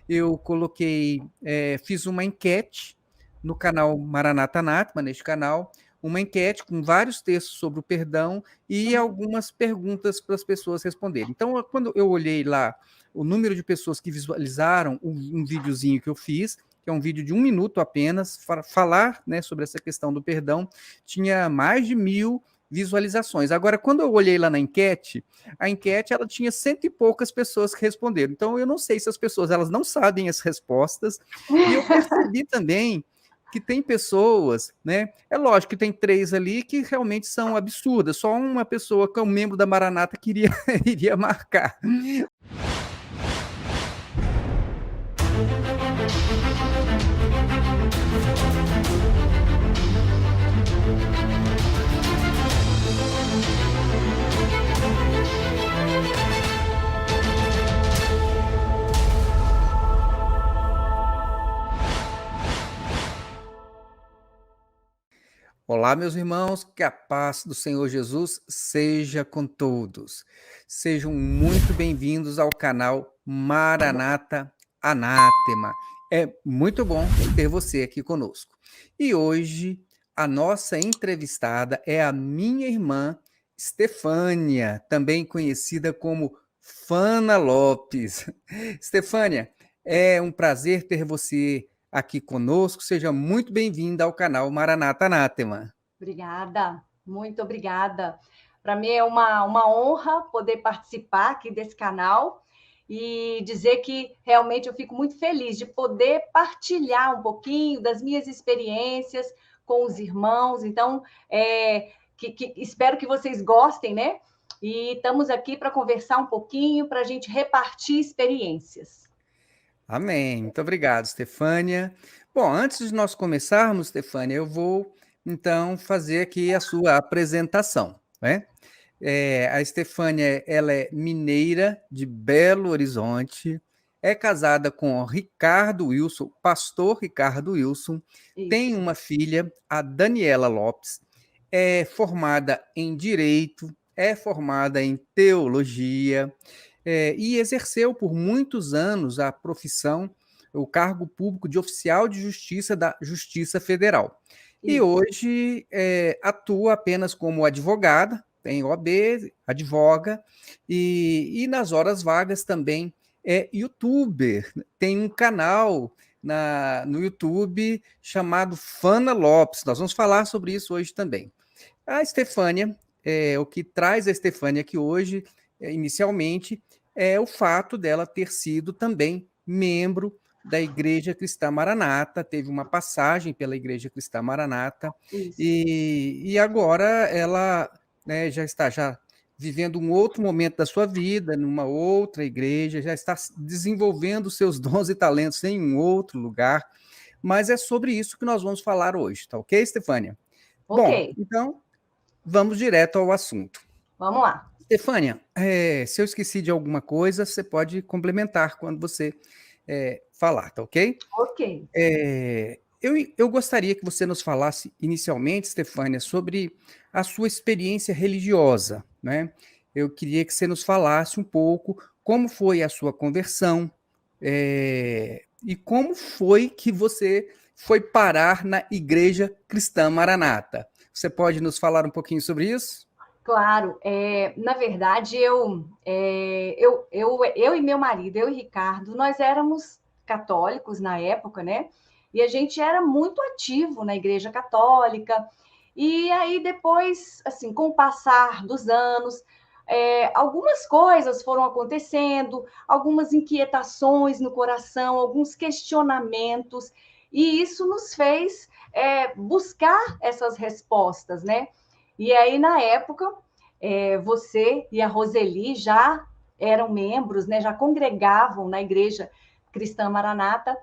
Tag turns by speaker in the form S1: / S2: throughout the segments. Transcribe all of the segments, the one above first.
S1: eu coloquei, fiz uma enquete no canal Maranata Anátema, neste canal, uma enquete com vários textos sobre o perdão e
S2: Uhum.
S1: algumas perguntas para as pessoas responderem. Então, quando eu olhei lá o número de pessoas que visualizaram um videozinho que eu fiz, que é um vídeo de 1 minuto apenas, para falar, né, sobre essa questão do perdão, tinha mais de 1.000 visualizações. Agora, quando eu olhei lá na enquete, a enquete ela tinha 100 e poucas pessoas que responderam. Então, eu não sei se as pessoas elas não sabem as respostas. E eu percebi também que tem pessoas, né? É lógico que tem 3 ali que realmente são absurdas. Só uma pessoa que é um membro da Maranata que iria marcar. Olá, meus irmãos, que a paz do Senhor Jesus seja com todos. Sejam muito bem-vindos ao canal Maranata Anátema. É muito bom ter você aqui conosco. E hoje a nossa entrevistada é a minha irmã Estefânia, também conhecida como Fana Lopes. Estefânia, é um prazer ter você aqui conosco. Seja muito bem-vinda ao canal Maranata Anátema.
S2: Obrigada, muito obrigada. Para mim é uma honra poder participar aqui desse canal e dizer que realmente eu fico muito feliz de poder partilhar um pouquinho das minhas experiências com os irmãos. Então, espero que vocês gostem, né? E estamos aqui para conversar um pouquinho, para a gente repartir experiências.
S1: Amém. Muito obrigado, Estefânia. Bom, antes de nós começarmos, Estefânia, eu vou então fazer aqui a sua apresentação, né? A Estefânia, ela é mineira de Belo Horizonte, é casada com o Ricardo Wilson, pastor Ricardo Wilson, tem
S2: Isso.
S1: uma filha, a Daniela Lopes, é formada em Direito, é formada em Teologia, e exerceu por muitos anos a profissão, o cargo público de oficial de justiça da Justiça Federal. E
S2: Isso.
S1: hoje atua apenas como advogada, tem OAB, advoga, e nas horas vagas também é youtuber. Tem um canal no YouTube chamado Fana Lopes. Nós vamos falar sobre isso hoje também. A Estefânia, o que traz a Estefânia aqui hoje, inicialmente, é o fato dela ter sido também membro da Igreja Cristã Maranata, teve uma passagem pela Igreja Cristã Maranata,
S2: Isso.
S1: e agora ela, né, já está vivendo um outro momento da sua vida, numa outra igreja, já está desenvolvendo seus dons e talentos em um outro lugar, mas é sobre isso que nós vamos falar hoje, tá ok, Estefânia?
S2: Ok,
S1: Bom, então vamos direto ao assunto.
S2: vamos lá.
S1: Estefânia, se eu esqueci de alguma coisa, você pode complementar quando você falar, tá ok?
S2: Ok.
S1: Eu gostaria que você nos falasse inicialmente, Estefânia, sobre a sua experiência religiosa, né? Eu queria que você nos falasse um pouco como foi a sua conversão, e como foi que você foi parar na Igreja Cristã Maranata. Você pode nos falar um pouquinho sobre isso?
S2: Claro, na verdade, eu e meu marido, eu e Ricardo, nós éramos católicos na época, né? E a gente era muito ativo na Igreja Católica. E aí, depois, assim, com o passar dos anos, algumas coisas foram acontecendo, algumas inquietações no coração, alguns questionamentos, e isso nos fez buscar essas respostas, né? E aí, na época, você e a Roseli já eram membros, né, já congregavam na Igreja Cristã Maranata,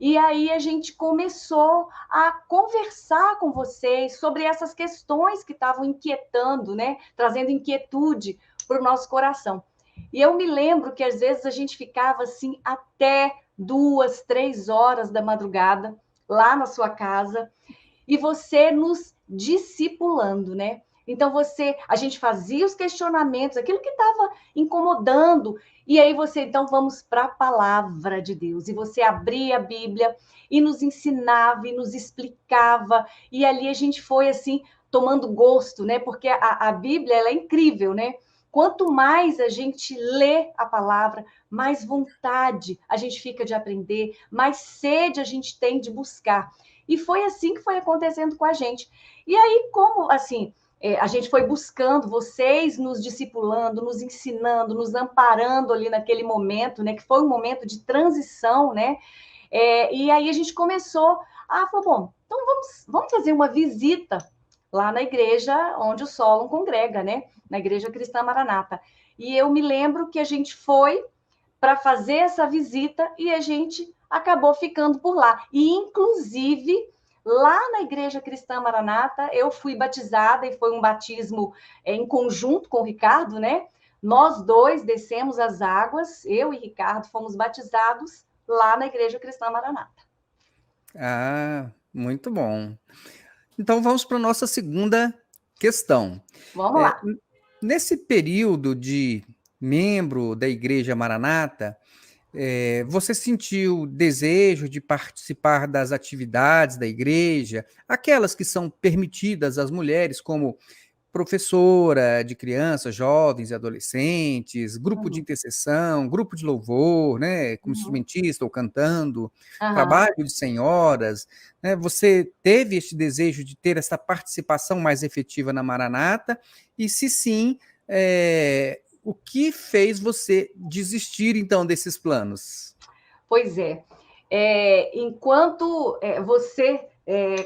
S2: e aí a gente começou a conversar com vocês sobre essas questões que estavam inquietando, né, trazendo inquietude para o nosso coração. E eu me lembro que às vezes a gente ficava assim até 2, 3 horas da madrugada lá na sua casa, e você nos discipulando, né? Então a gente fazia os questionamentos, aquilo que estava incomodando, e aí então vamos para a palavra de Deus. E você abria a Bíblia e nos ensinava e nos explicava, e ali a gente foi assim tomando gosto, né? Porque a Bíblia ela é incrível, né? Quanto mais a gente lê a palavra, mais vontade a gente fica de aprender, mais sede a gente tem de buscar. E foi assim que foi acontecendo com a gente. E aí, como assim, a gente foi buscando, vocês nos discipulando, nos ensinando, nos amparando ali naquele momento, né? Que foi um momento de transição, né? E aí a gente começou a falar, bom, então vamos fazer uma visita lá na igreja onde o Solon congrega, né? Na Igreja Cristã Maranata. E eu me lembro que a gente foi para fazer essa visita e a gente acabou ficando por lá. E, inclusive, lá na Igreja Cristã Maranata, eu fui batizada e foi um batismo em conjunto com o Ricardo, né? Nós dois descemos as águas, eu e Ricardo fomos batizados lá na Igreja Cristã Maranata.
S1: Ah, muito bom. Então vamos para a nossa segunda questão.
S2: Vamos lá.
S1: Nesse período de membro da Igreja Maranata, você sentiu desejo de participar das atividades da igreja, aquelas que são permitidas às mulheres, como professora de crianças, jovens e adolescentes, grupo de intercessão, grupo de louvor, né, como instrumentista ou cantando, trabalho de senhoras, né? Você teve esse desejo de ter essa participação mais efetiva na Maranata? E se sim, o que fez você desistir, então, desses planos?
S2: Pois é. Enquanto você,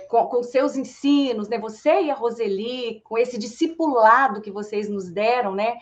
S2: com seus ensinos, né, você e a Roseli, com esse discipulado que vocês nos deram, né,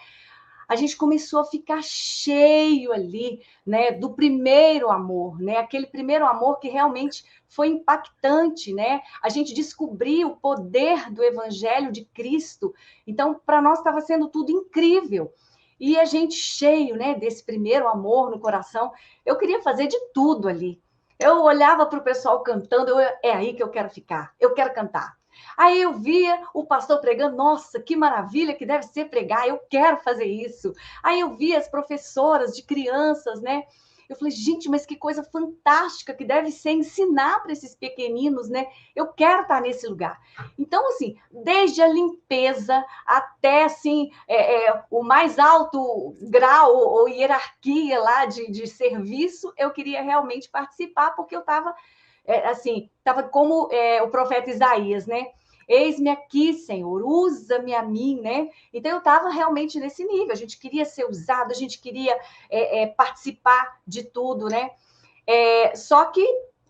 S2: a gente começou a ficar cheio ali, né, do primeiro amor, né, aquele primeiro amor que realmente foi impactante, né? A gente descobriu o poder do Evangelho de Cristo. Então, para nós estava sendo tudo incrível. E a gente cheio, né, desse primeiro amor no coração, eu queria fazer de tudo ali. Eu olhava para o pessoal cantando, é aí que eu quero ficar, eu quero cantar. Aí eu via o pastor pregando, nossa, que maravilha que deve ser pregar, eu quero fazer isso. Aí eu via as professoras de crianças, né? Eu falei, gente, mas que coisa fantástica que deve ser ensinar para esses pequeninos, né? Eu quero estar nesse lugar. Então, assim, desde a limpeza até, assim, o mais alto grau ou hierarquia lá de serviço, eu queria realmente participar, porque eu estava, assim, estava como o profeta Isaías, né? Eis-me aqui, Senhor, usa-me a mim, né? Então eu estava realmente nesse nível, a gente queria ser usado, a gente queria participar de tudo, né? Só que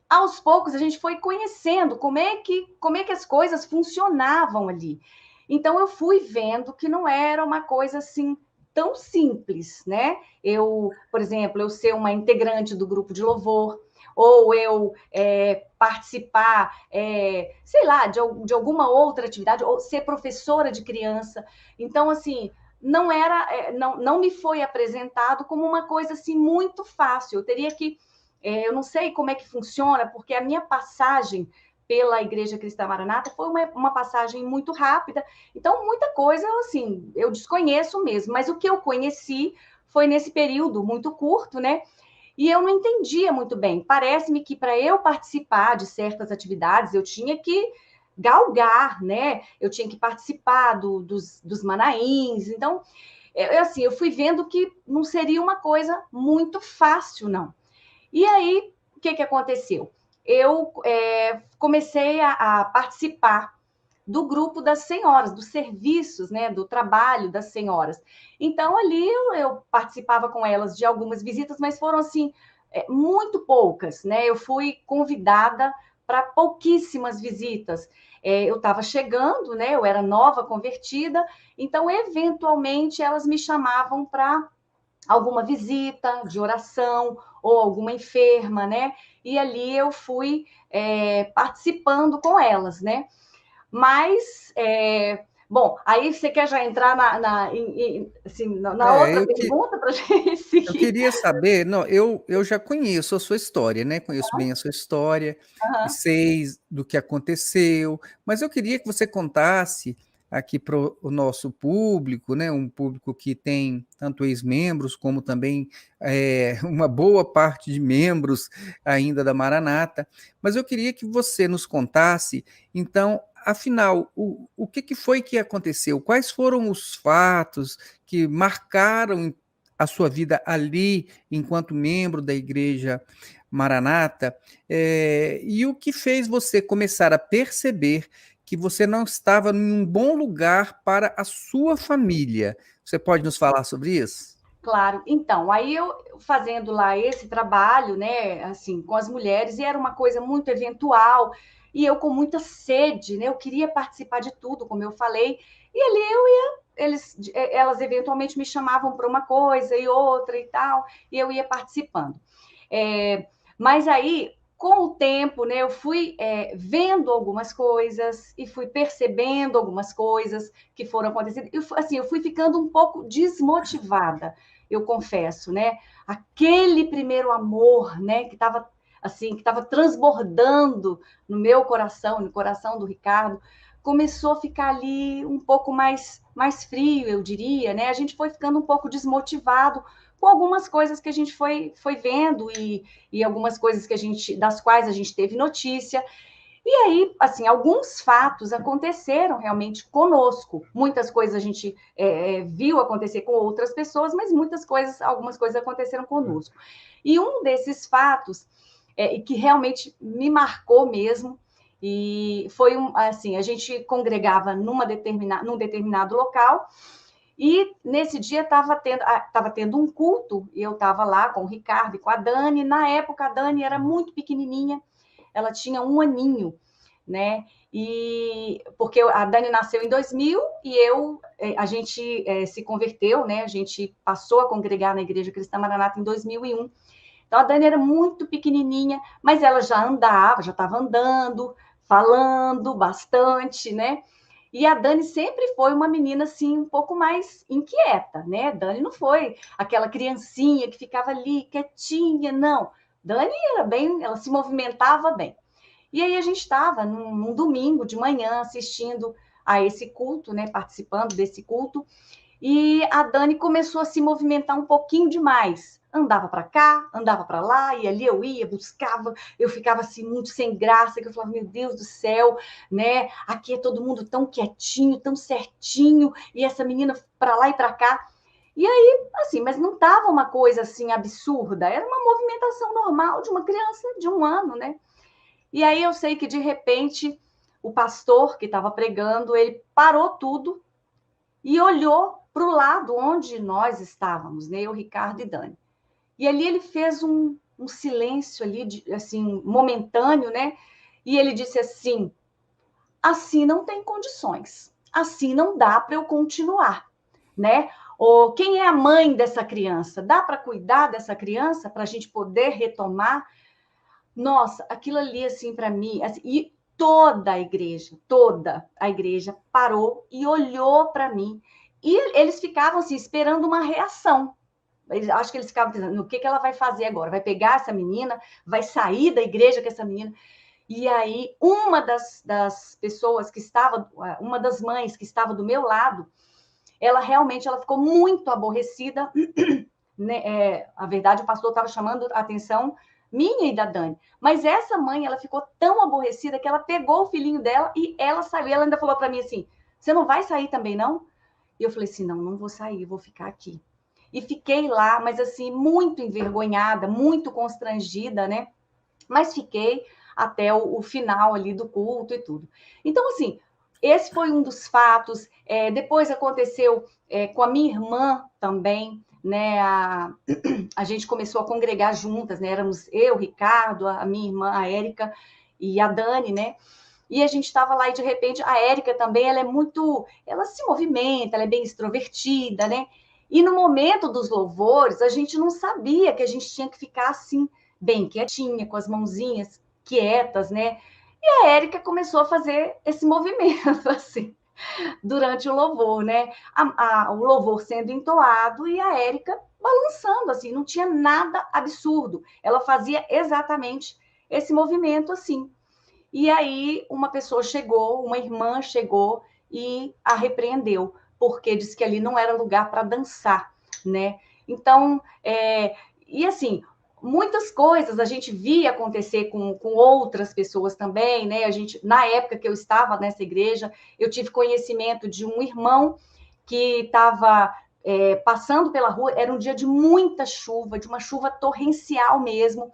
S2: aos poucos a gente foi conhecendo como é que as coisas funcionavam ali. Então eu fui vendo que não era uma coisa assim tão simples, né? Por exemplo, eu ser uma integrante do grupo de louvor, ou eu participar, sei lá, de alguma outra atividade, ou ser professora de criança. Então, assim, não me foi apresentado como uma coisa assim muito fácil. Eu teria que, eu não sei como é que funciona, porque a minha passagem pela Igreja Cristã Maranata foi uma passagem muito rápida. Então, muita coisa, assim, eu desconheço mesmo. Mas o que eu conheci foi nesse período muito curto, né? E eu não entendia muito bem. Parece-me que para eu participar de certas atividades, eu tinha que galgar, né? Eu tinha que participar dos manaíns. Então, assim, eu fui vendo que não seria uma coisa muito fácil, não. E aí, o que aconteceu? Eu comecei a participar do grupo das senhoras, dos serviços, né, do trabalho das senhoras. Então, ali eu participava com elas de algumas visitas, mas foram, assim, muito poucas, né? Eu fui convidada para pouquíssimas visitas. Eu estava chegando, né? Eu era nova convertida, então, eventualmente, elas me chamavam para alguma visita de oração ou alguma enferma, né? E ali eu fui participando com elas, né? Mas, bom, aí você quer já entrar na outra pergunta para a gente seguir?
S1: Eu queria saber, não, eu já conheço a sua história, né? Conheço bem a sua história, e sei do que aconteceu, mas eu queria que você contasse aqui para o nosso público, né? Um público que tem tanto ex-membros como também uma boa parte de membros ainda da Maranata. Mas eu queria que você nos contasse, então, afinal, o que foi que aconteceu? Quais foram os fatos que marcaram a sua vida ali, enquanto membro da Igreja Maranata, e o que fez você começar a perceber que você não estava em um bom lugar para a sua família? Você pode nos falar sobre isso?
S2: Claro. Então, aí eu fazendo lá esse trabalho, né, assim, com as mulheres, e era uma coisa muito eventual, e eu com muita sede, né, eu queria participar de tudo, como eu falei, e ali elas eventualmente me chamavam para uma coisa e outra e tal, e eu ia participando. É, mas aí, com o tempo, né, eu fui vendo algumas coisas e fui percebendo algumas coisas que foram acontecendo. Assim, eu fui ficando um pouco desmotivada, eu confesso, né? Aquele primeiro amor, né, que estava assim, que estava transbordando no meu coração, no coração do Ricardo, começou a ficar ali um pouco mais frio, eu diria, né? A gente foi ficando um pouco desmotivado com algumas coisas que a gente foi vendo e algumas coisas das quais a gente teve notícia. E aí, assim, alguns fatos aconteceram realmente conosco. Muitas coisas a gente viu acontecer com outras pessoas, mas algumas coisas aconteceram conosco. E um desses fatos, que realmente me marcou mesmo, e foi assim, a gente congregava num determinado local, e nesse dia estava tendo um culto, e eu estava lá com o Ricardo e com a Dani. Na época, a Dani era muito pequenininha, ela tinha 1 aninho, né? E porque a Dani nasceu em 2000 e a gente se converteu, né? A gente passou a congregar na Igreja Cristã Maranata em 2001. Então a Dani era muito pequenininha, mas ela já estava andando, falando bastante, né? E a Dani sempre foi uma menina assim um pouco mais inquieta, né? Dani não foi aquela criancinha que ficava ali quietinha, não. Dani ela se movimentava bem. E aí a gente estava num domingo de manhã assistindo a esse culto, né? Participando desse culto. E a Dani começou a se movimentar um pouquinho demais. Andava para cá, andava para lá, e ali eu ia, buscava, eu ficava assim muito sem graça, que eu falava, meu Deus do céu, né? Aqui é todo mundo tão quietinho, tão certinho, e essa menina para lá e para cá. E aí, assim, mas não estava uma coisa assim absurda, era uma movimentação normal de uma criança de 1 ano, né? E aí eu sei que de repente o pastor que estava pregando, ele parou tudo e olhou para o lado onde nós estávamos, né? Eu, Ricardo e Dani. E ali ele fez um silêncio ali, assim, momentâneo, né? E ele disse assim: assim não tem condições, assim não dá para eu continuar, né? Ou quem é a mãe dessa criança? Dá para cuidar dessa criança para a gente poder retomar? Nossa, aquilo ali, assim, para mim, assim, e toda a igreja parou e olhou para mim. E eles ficavam assim, esperando uma reação. Acho que eles ficavam pensando, o que ela vai fazer agora? Vai pegar essa menina? Vai sair da igreja com essa menina? E aí, das pessoas que estava, uma das mães que estava do meu lado, ela ficou muito aborrecida, né? A verdade, o pastor estava chamando a atenção minha e da Dani. Mas essa mãe, ela ficou tão aborrecida que ela pegou o filhinho dela e ela saiu. Ela ainda falou para mim assim: você não vai sair também, não? E eu falei assim: não, não vou sair, vou ficar aqui. E fiquei lá, mas assim, muito envergonhada, muito constrangida, né? Mas fiquei até o final ali do culto e tudo. Então, assim, esse foi um dos fatos. Depois aconteceu com a minha irmã também, né? A gente começou a congregar juntas, né? Éramos eu, Ricardo, a minha irmã, a Érica e a Dani, né? E a gente estava lá e de repente a Érica também, ela se movimenta, ela é bem extrovertida, né? E no momento dos louvores, a gente não sabia que a gente tinha que ficar assim, bem quietinha, com as mãozinhas quietas, né? E a Érica começou a fazer esse movimento, assim, durante o louvor, né? O louvor sendo entoado e a Érica balançando, assim, não tinha nada absurdo. Ela fazia exatamente esse movimento, assim. E aí uma irmã chegou e a repreendeu, porque disse que ali não era lugar para dançar, né? Então, e assim, muitas coisas a gente via acontecer com outras pessoas também, né? A gente, na época que eu estava nessa igreja, eu tive conhecimento de um irmão que estava passando pela rua, era um dia de muita chuva, de uma chuva torrencial mesmo,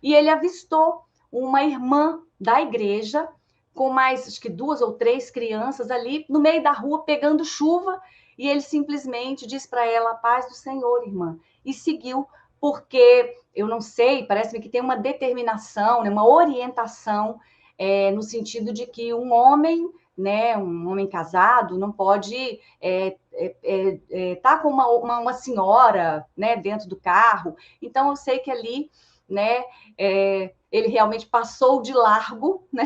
S2: e ele avistou uma irmã da igreja com mais, acho que 2 ou 3 crianças ali no meio da rua pegando chuva, e ele simplesmente disse para ela: a paz do Senhor, irmã, e seguiu, porque eu não sei, parece-me que tem uma determinação, né, uma orientação no sentido de que um homem, né, um homem casado não pode tá com uma senhora, né, dentro do carro. Então eu sei que ali, né, ele realmente passou de largo, né,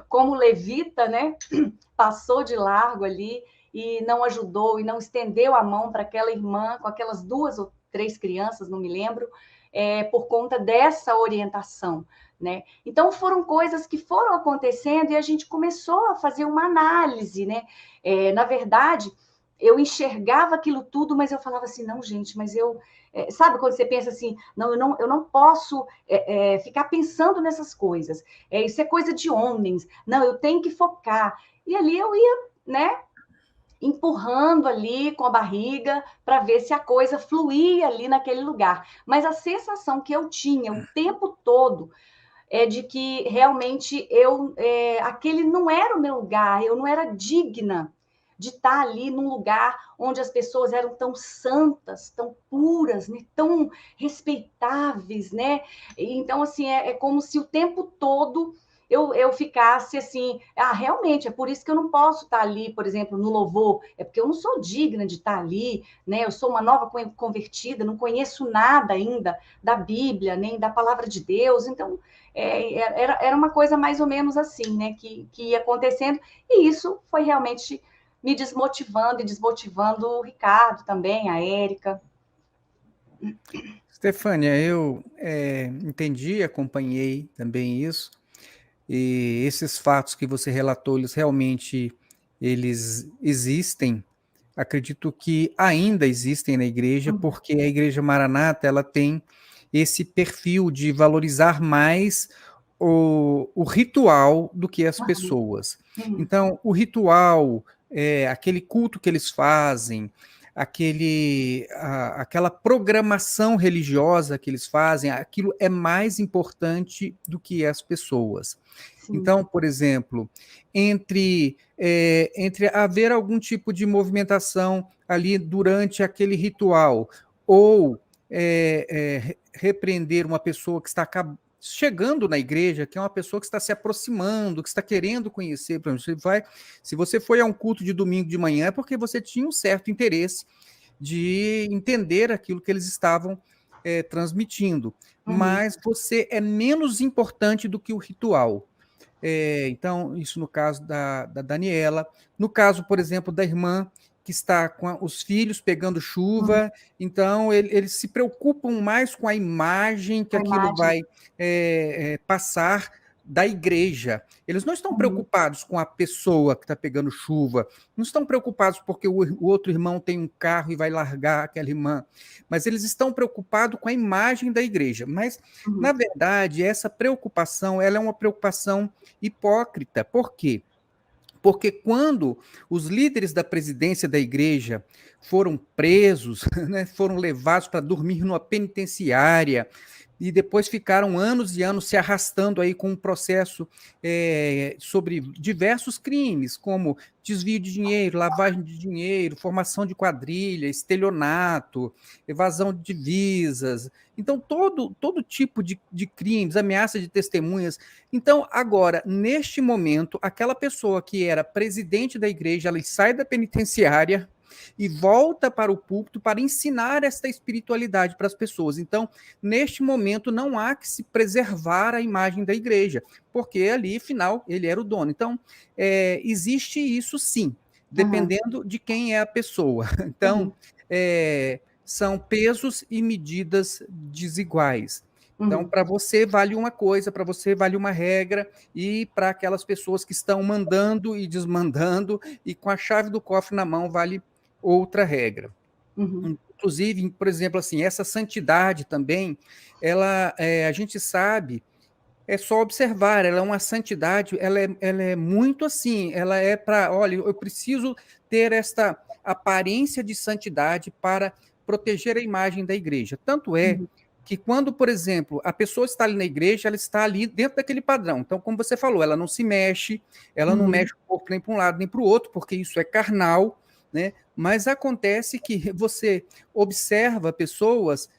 S2: como levita, né, passou de largo ali e não ajudou e não estendeu a mão para aquela irmã com aquelas 2 ou 3 crianças, não me lembro, por conta dessa orientação, né? Então foram coisas que foram acontecendo e a gente começou a fazer uma análise, né? Na verdade, eu enxergava aquilo tudo, mas eu falava assim, não, gente, mas eu sabe quando você pensa assim, não, eu não posso ficar pensando nessas coisas. Isso é coisa de homens. Não, eu tenho que focar. E ali eu ia, né, empurrando ali com a barriga para ver se a coisa fluía ali naquele lugar. Mas a sensação que eu tinha o tempo todo é de que realmente aquele não era o meu lugar, eu não era digna de estar ali num lugar onde as pessoas eram tão santas, tão puras, né? Tão respeitáveis, né? Então, assim, é como se o tempo todo eu ficasse assim, realmente, é por isso que eu não posso estar ali, por exemplo, no louvor, é porque eu não sou digna de estar ali, né? Eu sou uma nova convertida, não conheço nada ainda da Bíblia, nem da palavra de Deus, então era uma coisa mais ou menos assim, né, que ia acontecendo, e isso foi realmente me desmotivando e desmotivando o Ricardo também, a Érica.
S1: Stefânia, eu entendi, acompanhei também isso, e esses fatos que você relatou, eles existem. Acredito que ainda existem na igreja, porque a Igreja Maranata ela tem esse perfil de valorizar mais o ritual do que as pessoas. Então, o ritual, aquele culto que eles fazem, aquela programação religiosa que eles fazem, aquilo é mais importante do que as pessoas.
S2: Sim.
S1: Então, por exemplo, entre haver algum tipo de movimentação ali durante aquele ritual, ou repreender uma pessoa que está chegando na igreja, que é uma pessoa que está se aproximando, que está querendo conhecer, por exemplo, se você foi a um culto de domingo de manhã, é porque você tinha um certo interesse de entender aquilo que eles estavam transmitindo, mas você é menos importante do que o ritual. Então, isso no caso da Daniela. No caso, por exemplo, da irmã que está com os filhos pegando chuva, então eles se preocupam mais com a imagem que aquilo vai passar da igreja. Eles não estão preocupados com a pessoa que está pegando chuva, não estão preocupados porque o outro irmão tem um carro e vai largar aquela irmã, mas eles estão preocupados com a imagem da igreja. Mas, na verdade, essa preocupação ela é uma preocupação hipócrita. Por quê? Porque quando os líderes da presidência da igreja foram presos, né, foram levados para dormir numa penitenciária, e depois ficaram anos e anos se arrastando aí com um processo sobre diversos crimes, como desvio de dinheiro, lavagem de dinheiro, formação de quadrilha, estelionato, evasão de divisas. Então, todo tipo de crimes, ameaça de testemunhas. Então, agora, neste momento, aquela pessoa que era presidente da igreja, ela sai da penitenciária e volta para o púlpito para ensinar esta espiritualidade para as pessoas. Então, neste momento, não há que se preservar a imagem da igreja, porque ali, afinal, ele era o dono. Então, existe isso sim, dependendo de quem é a pessoa. Então, são pesos e medidas desiguais. Então, para você vale uma coisa, para você vale uma regra, e para aquelas pessoas que estão mandando e desmandando, e com a chave do cofre na mão, vale outra regra. Inclusive, por exemplo, assim, essa santidade também, a gente sabe, é só observar, ela é uma santidade, ela é muito assim, ela é para, olha, eu preciso ter esta aparência de santidade para proteger a imagem da igreja. Tanto é que quando, por exemplo, a pessoa está ali na igreja, ela está ali dentro daquele padrão. Então, como você falou, ela não se mexe, ela não mexe o corpo nem para um lado nem para o outro, porque isso é carnal, né? Mas acontece que você observa pessoas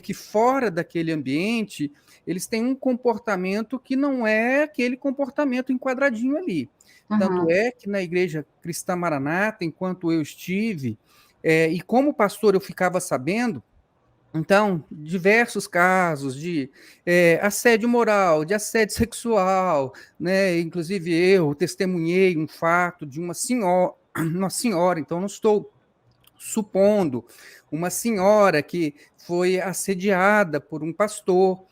S1: que fora daquele ambiente, eles têm um comportamento que não é aquele comportamento enquadradinho ali. Tanto é que na Igreja Cristã Maranata, enquanto eu estive, e como pastor eu ficava sabendo, então, diversos casos de assédio moral, de assédio sexual, né? Inclusive eu testemunhei um fato de uma senhora, então não estou supondo, uma senhora que foi assediada por um pastor.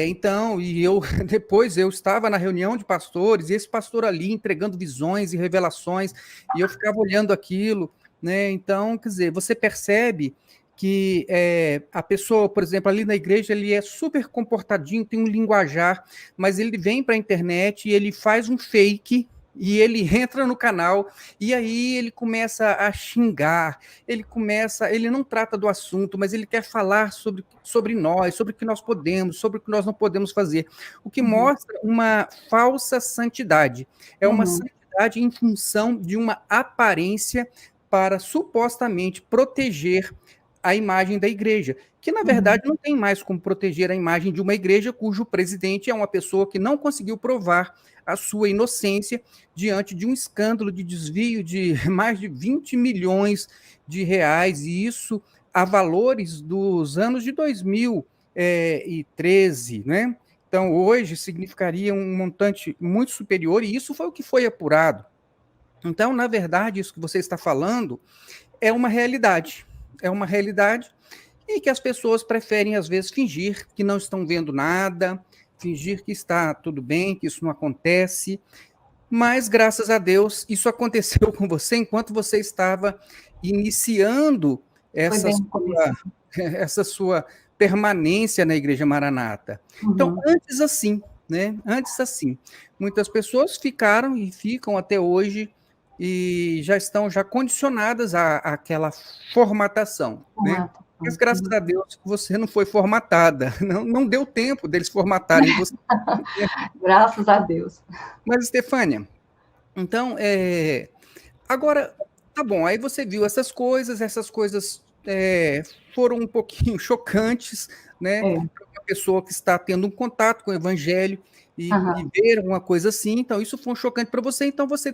S1: Então, e eu depois eu estava na reunião de pastores, e esse pastor ali entregando visões e revelações, e eu ficava olhando aquilo, né? Então, quer dizer, você percebe que a pessoa, por exemplo, ali na igreja, ele é super comportadinho, tem um linguajar, mas ele vem para a internet e ele faz um fake, e ele entra no canal, e aí ele começa a xingar, ele não trata do assunto, mas ele quer falar sobre nós, sobre o que nós podemos, sobre o que nós não podemos fazer, o que mostra uma falsa santidade. É uma santidade em função de uma aparência para supostamente proteger a imagem da igreja, que na verdade não tem mais como proteger a imagem de uma igreja cujo presidente é uma pessoa que não conseguiu provar a sua inocência diante de um escândalo de desvio de mais de 20 milhões de reais, e isso a valores dos anos de 2013, né? Então, hoje significaria um montante muito superior, e isso foi o que foi apurado. Então, na verdade, isso que você está falando é uma realidade, e que as pessoas preferem, às vezes, fingir que não estão vendo nada, fingir que está tudo bem, que isso não acontece, mas, graças a Deus, isso aconteceu com você enquanto você estava iniciando essa sua permanência na Igreja Maranata. Então, antes assim, né? Antes assim, muitas pessoas ficaram e ficam até hoje e já estão condicionadas àquela formatação, né? Mas, graças a Deus, você não foi formatada, não deu tempo deles formatarem você.
S2: Graças a Deus.
S1: Mas, Estefânia, então, agora, tá bom, aí você viu essas coisas foram um pouquinho chocantes, né? Para uma pessoa que está tendo um contato com o Evangelho e ver uma coisa assim, então isso foi um chocante para você, então você,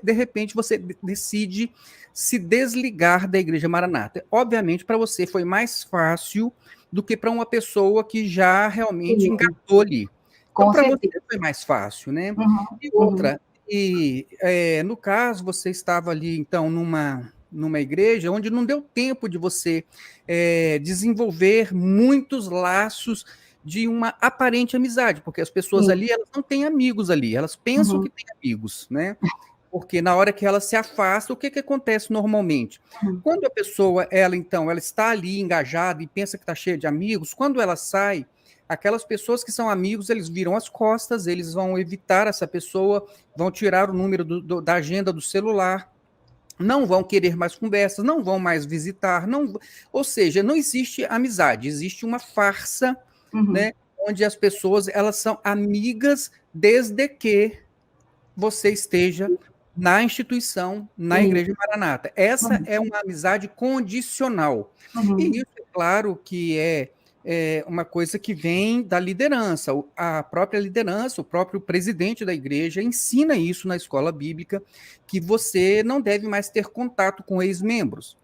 S1: de repente, você decide se desligar da Igreja Maranata. Obviamente, para você foi mais fácil do que para uma pessoa que já realmente engatou ali. Então, para você foi mais fácil, né? E outra, no caso, você estava ali, então, numa igreja onde não deu tempo de você desenvolver muitos laços de uma aparente amizade, porque as pessoas ali, elas não têm amigos ali, elas pensam que têm amigos, né? Porque na hora que ela se afasta, o que acontece normalmente? Quando a pessoa, ela está ali engajada e pensa que está cheia de amigos, quando ela sai, aquelas pessoas que são amigos, eles viram as costas, eles vão evitar essa pessoa, vão tirar o número da agenda do celular, não vão querer mais conversas, não vão mais visitar, ou seja, não existe amizade, existe uma farsa, né, onde as pessoas, elas são amigas desde que você esteja na instituição, na Igreja Maranata. Essa é uma amizade condicional. E isso, é claro, que é uma coisa que vem da liderança. A própria liderança, o próprio presidente da igreja ensina isso na escola bíblica, que você não deve mais ter contato com ex-membros.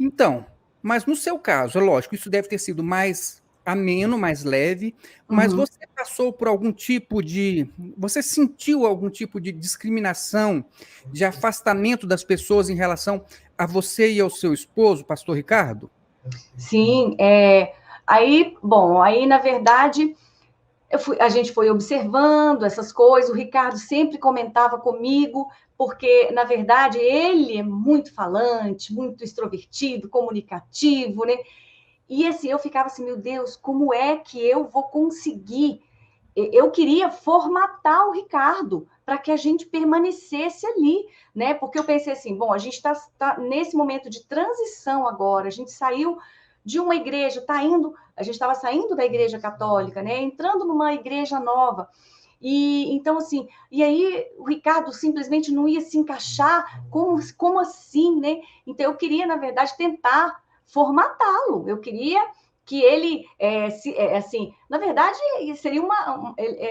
S1: Então, mas no seu caso, é lógico, isso deve ter sido mais ameno, mais leve, mas você passou por você sentiu algum tipo de discriminação, de afastamento das pessoas em relação a você e ao seu esposo, pastor Ricardo?
S2: Sim, Aí, bom, aí na verdade a gente foi observando essas coisas, o Ricardo sempre comentava comigo, porque, na verdade, ele é muito falante, muito extrovertido, comunicativo, né? E assim, eu ficava assim, meu Deus, como é que eu vou conseguir? Eu queria formatar o Ricardo para que a gente permanecesse ali, né? Porque eu pensei assim, bom, a gente está nesse momento de transição agora, a gente saiu de uma igreja, a gente estava saindo da igreja católica, né? Entrando numa igreja nova. E então, assim, e aí o Ricardo simplesmente não ia se encaixar, como assim, né? Então, eu queria, na verdade, tentar formatá-lo. Eu queria que ele, assim, na verdade, seria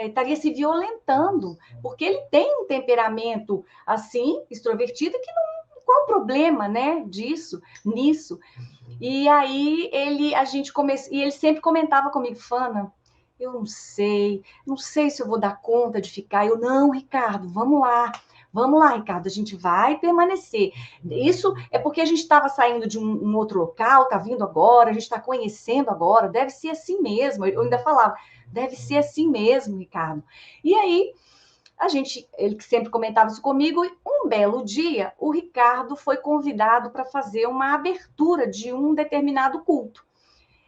S2: estaria se violentando, porque ele tem um temperamento assim, extrovertido, que não, qual o problema, né, nisso? E aí e ele sempre comentava comigo, Fana, eu não sei se eu vou dar conta de ficar. Eu, não, Ricardo, vamos lá, Ricardo, a gente vai permanecer. Isso é porque a gente estava saindo de um outro local, está vindo agora, a gente está conhecendo agora, deve ser assim mesmo. Eu ainda falava, deve ser assim mesmo, Ricardo. E aí, ele sempre comentava isso comigo, e um belo dia, o Ricardo foi convidado para fazer uma abertura de um determinado culto.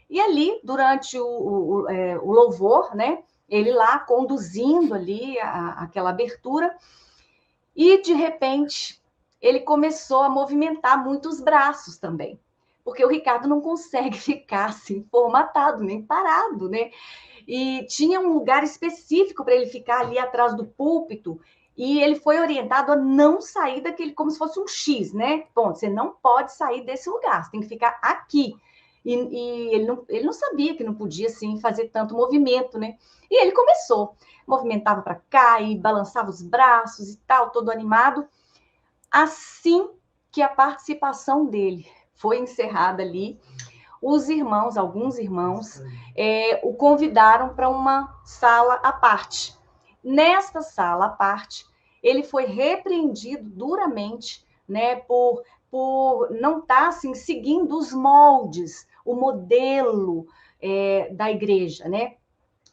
S2: E ali, durante o louvor, né, ele lá conduzindo ali aquela abertura, e de repente ele começou a movimentar muito os braços também, porque o Ricardo não consegue ficar assim formatado, nem parado, né? E tinha um lugar específico para ele ficar ali atrás do púlpito, e ele foi orientado a não sair daquele, como se fosse um X, né? Bom, você não pode sair desse lugar, você tem que ficar aqui. E ele não sabia que não podia, assim, fazer tanto movimento, né? E ele começou, movimentava para cá e balançava os braços e tal, todo animado. Assim que a participação dele foi encerrada ali, alguns irmãos, o convidaram para uma sala à parte. Nesta sala à parte, ele foi repreendido duramente, né, por não estar assim, seguindo os moldes, o modelo da igreja, né?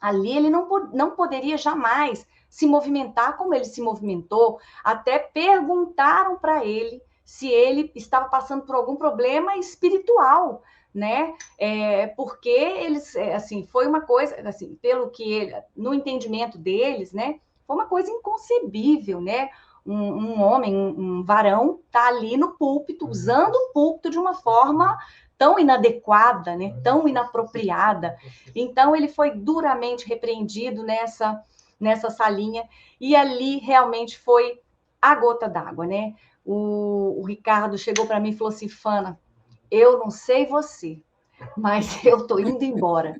S2: Ali ele não poderia jamais se movimentar como ele se movimentou, até perguntaram para ele se ele estava passando por algum problema espiritual, né? Porque eles, assim, foi uma coisa, assim, pelo que no entendimento deles, né? Foi uma coisa inconcebível, né? Um homem, um varão, tá ali no púlpito, usando o púlpito de uma forma tão inadequada, né? Tão inapropriada. Então ele foi duramente repreendido nessa salinha, e ali realmente foi a gota d'água, né? O Ricardo chegou para mim e falou assim, Fana, eu não sei você, mas eu tô indo embora.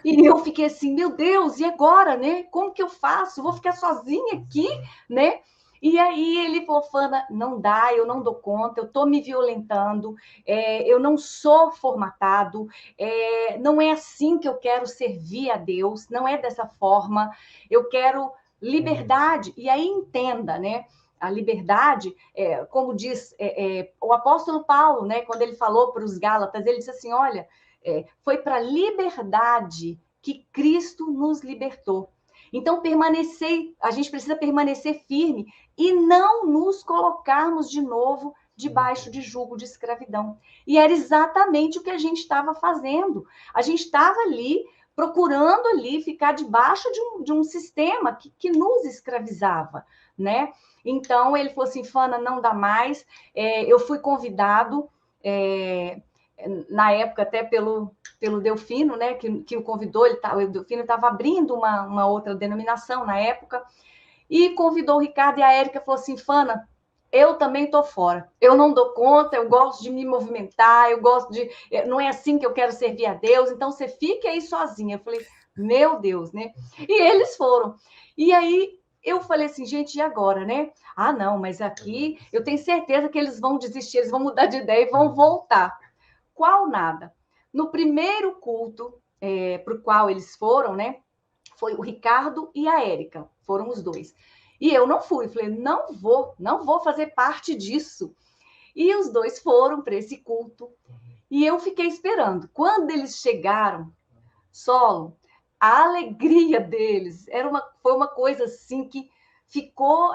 S2: E eu fiquei assim, meu Deus, e agora, né? Como que eu faço? Vou ficar sozinha aqui, né? E aí ele falou, Fana, não dá, eu não dou conta, eu estou me violentando, eu não sou formatado, não é assim que eu quero servir a Deus, não é dessa forma, eu quero liberdade. E aí entenda, né? A liberdade, como diz o apóstolo Paulo, né? Quando ele falou para os Gálatas, ele disse assim, olha, foi para a liberdade que Cristo nos libertou. Então, a gente precisa permanecer firme e não nos colocarmos de novo debaixo de jugo de escravidão. E era exatamente o que a gente estava fazendo. A gente estava ali, procurando ali ficar debaixo de um sistema que nos escravizava, né? Então, ele falou assim, Fana, não dá mais. Eu fui convidado, na época até pelo Delfino, né, que o convidou, o Delfino estava abrindo uma outra denominação na época, e convidou o Ricardo, e a Érica falou assim, Fana, eu também estou fora, eu não dou conta, eu gosto de me movimentar, não é assim que eu quero servir a Deus, então você fique aí sozinha. Eu falei, meu Deus, né? E eles foram. E aí eu falei assim, gente, e agora, né? Ah, não, mas aqui eu tenho certeza que eles vão desistir, eles vão mudar de ideia e vão voltar. Qual nada? No primeiro culto para o qual eles foram, né? Foi o Ricardo e a Érica, foram os dois. E eu não fui, falei, não vou fazer parte disso. E os dois foram para esse culto. E eu fiquei esperando. Quando eles chegaram, Solo, a alegria deles foi uma coisa assim que ficou,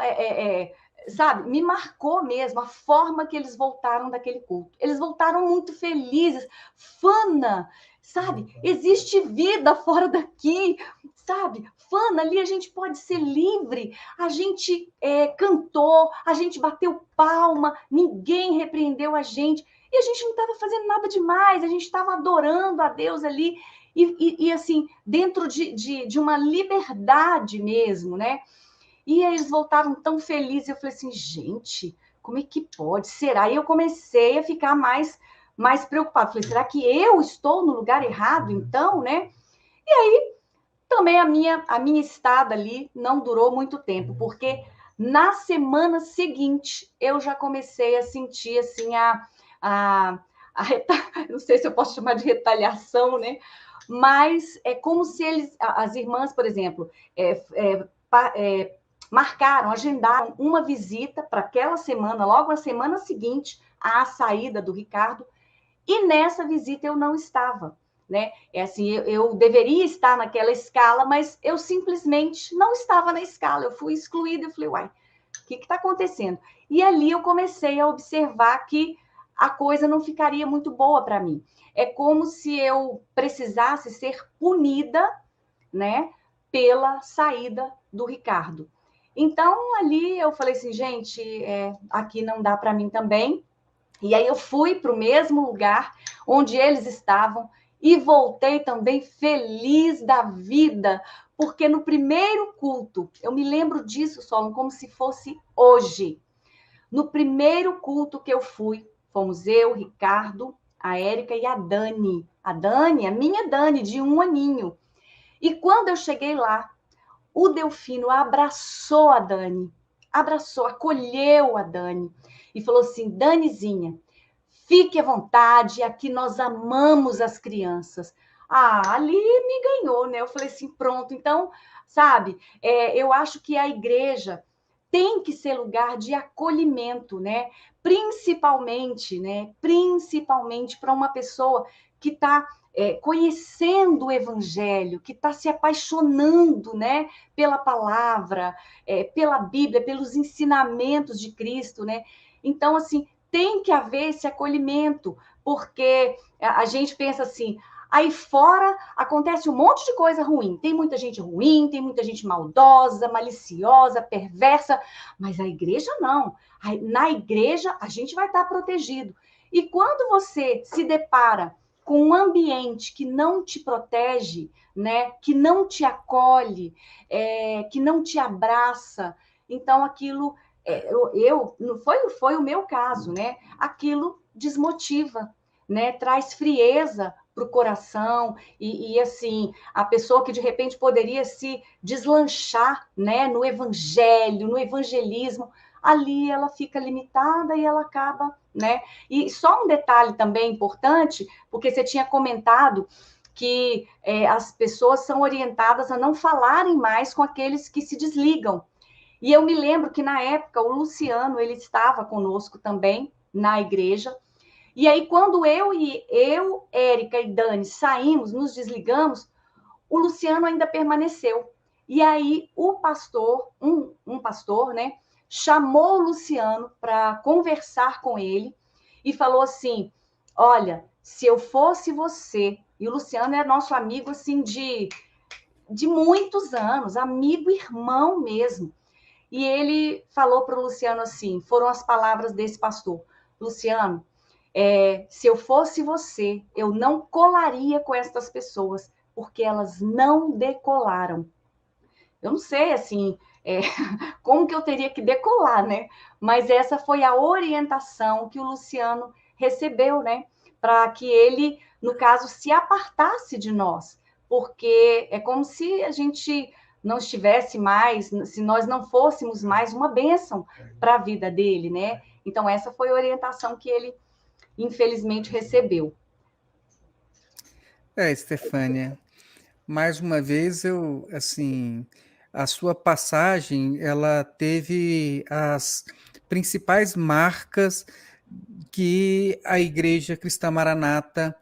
S2: sabe, me marcou mesmo a forma que eles voltaram daquele culto. Eles voltaram muito felizes. Fana, sabe, existe vida fora daqui, sabe? Fana, ali a gente pode ser livre. A gente cantou, a gente bateu palma, ninguém repreendeu a gente. E a gente não estava fazendo nada demais, a gente estava adorando a Deus ali. E assim, dentro de uma liberdade mesmo, né? E aí eles voltaram tão felizes. Eu falei assim, gente, como é que pode? Será? E eu comecei a ficar mais preocupada. Falei, será que eu estou no lugar errado, então, né? E aí, também a minha estada ali não durou muito tempo, porque na semana seguinte eu já comecei a sentir, assim, a não sei se eu posso chamar de retaliação, né? Mas é como se as irmãs, por exemplo, marcaram, agendaram uma visita para aquela semana, logo na semana seguinte à saída do Ricardo, e nessa visita eu não estava, né? É assim, eu deveria estar naquela escala, mas eu simplesmente não estava na escala, eu fui excluída, eu falei, uai, o que está acontecendo? E ali eu comecei a observar que a coisa não ficaria muito boa para mim. É como se eu precisasse ser punida, né, pela saída do Ricardo. Então, ali eu falei assim, gente, aqui não dá para mim também. E aí eu fui para o mesmo lugar onde eles estavam e voltei também feliz da vida, porque no primeiro culto, eu me lembro disso, Solon, como se fosse hoje. No primeiro culto que eu fui, fomos eu, Ricardo, a Érica e a Dani. A Dani, a minha Dani, de 1 aninho. E quando eu cheguei lá, o Delfino abraçou a Dani, abraçou, acolheu a Dani e falou assim, Danizinha, fique à vontade, aqui nós amamos as crianças. Ah, ali me ganhou, né? Eu falei assim, pronto. Então, sabe, eu acho que a igreja tem que ser lugar de acolhimento, né? Principalmente, né? Principalmente para uma pessoa que está conhecendo o evangelho, que está se apaixonando, né? Pela palavra, pela Bíblia, pelos ensinamentos de Cristo, né? Então, assim, tem que haver esse acolhimento, porque a gente pensa assim, aí fora acontece um monte de coisa ruim. Tem muita gente ruim, tem muita gente maldosa, maliciosa, perversa, mas a igreja não. Na igreja a gente vai estar protegido. E quando você se depara com um ambiente que não te protege, né, que não te acolhe, que não te abraça, então aquilo não foi o meu caso, né? Aquilo desmotiva, né? Traz frieza para o coração e assim a pessoa que de repente poderia se deslanchar, né? No evangelho, no evangelismo, ali ela fica limitada e ela acaba, né? E só um detalhe também importante, porque você tinha comentado que as pessoas são orientadas a não falarem mais com aqueles que se desligam. E eu me lembro que na época o Luciano ele estava conosco também na igreja. E aí quando Érica e Dani saímos, nos desligamos, o Luciano ainda permaneceu. E aí o pastor, um pastor, né, chamou o Luciano para conversar com ele e falou assim: "Olha, se eu fosse você", e o Luciano é nosso amigo assim de muitos anos, amigo irmão mesmo. E ele falou para o Luciano assim, foram as palavras desse pastor, Luciano, se eu fosse você, eu não colaria com estas pessoas, porque elas não decolaram. Eu não sei, assim, como que eu teria que decolar, né? Mas essa foi a orientação que o Luciano recebeu, né? Para que ele, no caso, se apartasse de nós, porque é como se a gente não estivesse mais, se nós não fôssemos mais uma bênção para a vida dele, né? Então, essa foi a orientação que ele, infelizmente, recebeu.
S1: Estefânia, mais uma vez assim, a sua passagem, ela teve as principais marcas que a Igreja Cristã Maranata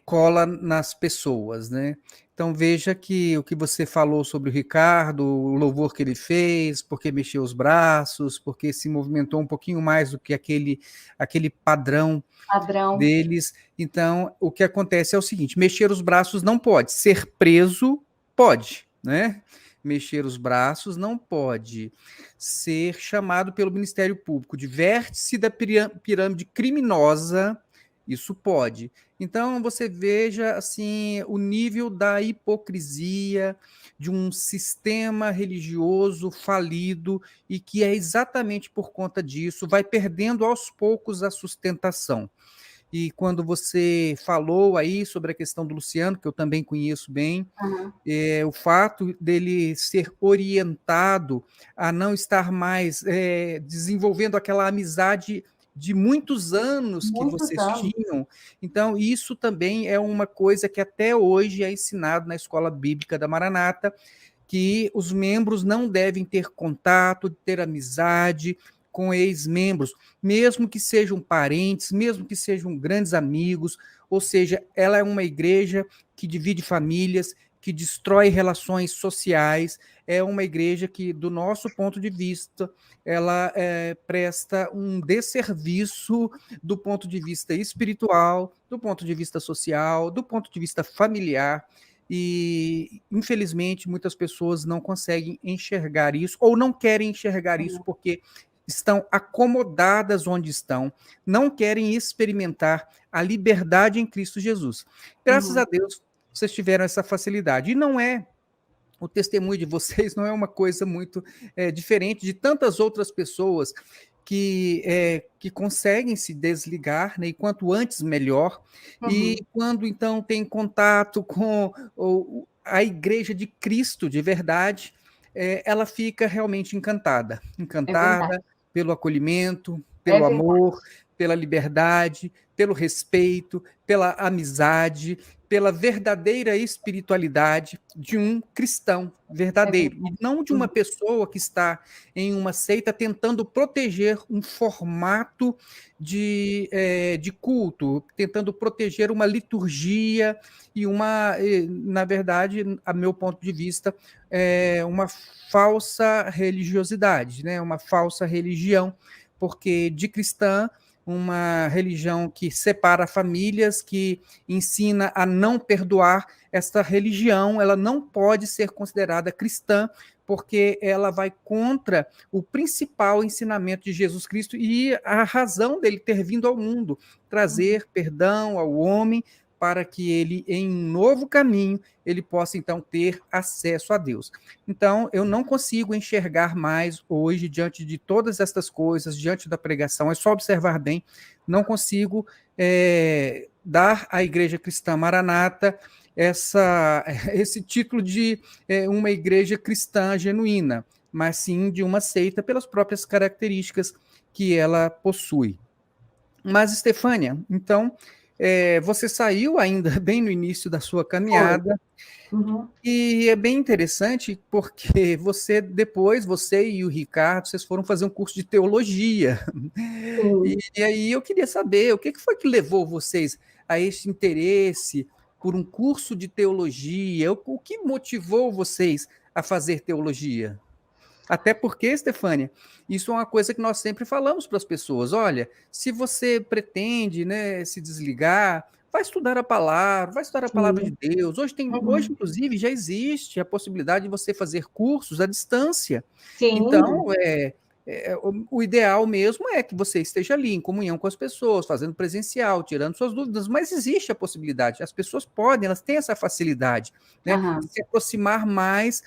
S1: cola nas pessoas, né? Então veja que o que você falou sobre o Ricardo, o louvor que ele fez, porque mexeu os braços, porque se movimentou um pouquinho mais do que aquele padrão
S2: Padrão.
S1: deles. Então, o que acontece é o seguinte: mexer os braços não pode, ser preso pode, né? Mexer os braços não pode, ser chamado pelo Ministério Público de vértice da pirâmide criminosa, isso pode. Então, você veja assim o nível da hipocrisia de um sistema religioso falido e que é exatamente por conta disso vai perdendo aos poucos a sustentação. E quando você falou aí sobre a questão do Luciano, que eu também conheço bem,
S2: Uhum.
S1: o fato dele ser orientado a não estar mais desenvolvendo aquela amizade de muitos anos que
S2: Muitos
S1: vocês
S2: anos.
S1: tinham. Então, isso também é uma coisa que até hoje é ensinado na escola bíblica da Maranata, que os membros não devem ter contato, ter amizade com ex-membros, mesmo que sejam parentes, mesmo que sejam grandes amigos, ou seja, ela é uma igreja que divide famílias, que destrói relações sociais, é uma igreja que, do nosso ponto de vista, ela presta um desserviço do ponto de vista espiritual, do ponto de vista social, do ponto de vista familiar, e, infelizmente, muitas pessoas não conseguem enxergar isso ou não querem enxergar isso porque estão acomodadas onde estão, não querem experimentar a liberdade em Cristo Jesus. Graças
S2: Uhum.
S1: a Deus, vocês tiveram essa facilidade. E não é o testemunho de vocês não é uma coisa muito diferente de tantas outras pessoas que conseguem se desligar, né, e quanto antes melhor, e
S2: Uhum.
S1: quando então tem contato com a igreja de Cristo de verdade, ela fica realmente encantada,
S2: É verdade.
S1: encantada pelo acolhimento,
S2: É
S1: pelo amor,
S2: verdade.
S1: pela liberdade, pelo respeito, pela amizade, pela verdadeira espiritualidade de um cristão
S2: É
S1: verdadeiro, e
S2: verdade.
S1: não de uma
S2: Uhum.
S1: pessoa que está em uma seita tentando proteger um formato de culto, tentando proteger uma liturgia e na verdade, a meu ponto de vista, uma falsa religiosidade, né? Uma falsa religião, porque de cristã, uma religião que separa famílias, que ensina a não perdoar, esta religião ela não pode ser considerada cristã, porque ela vai contra o principal ensinamento de Jesus Cristo e a razão dele ter vindo ao mundo, trazer perdão ao homem para que ele, em um novo caminho, ele possa então ter acesso a Deus. Então, eu não consigo enxergar mais hoje, diante de todas estas coisas, diante da pregação, é só observar bem, não consigo dar à Igreja Cristã Maranata esse título de uma igreja cristã genuína, mas sim de uma seita pelas próprias características que ela possui. Mas, Estefânia, então, você saiu ainda bem no início da sua
S2: Foi.
S1: caminhada,
S2: Uhum.
S1: e é bem interessante porque você e o Ricardo, vocês foram fazer um curso de teologia.
S2: Sim.
S1: E aí eu queria saber o que foi que levou vocês a esse interesse por um curso de teologia? O que motivou vocês a fazer teologia? Até porque, Estefânia, isso é uma coisa que nós sempre falamos para as pessoas. Olha, se você pretende, né, se desligar, vai estudar a palavra de
S2: Sim.
S1: Deus. Hoje,
S2: Uhum.
S1: inclusive, já existe a possibilidade de você fazer cursos à distância.
S2: Sim.
S1: Então, o ideal mesmo é que você esteja ali em comunhão com as pessoas, fazendo presencial, tirando suas dúvidas, mas existe a possibilidade, as pessoas podem, elas têm essa facilidade, né, de
S2: Aham.
S1: se aproximar mais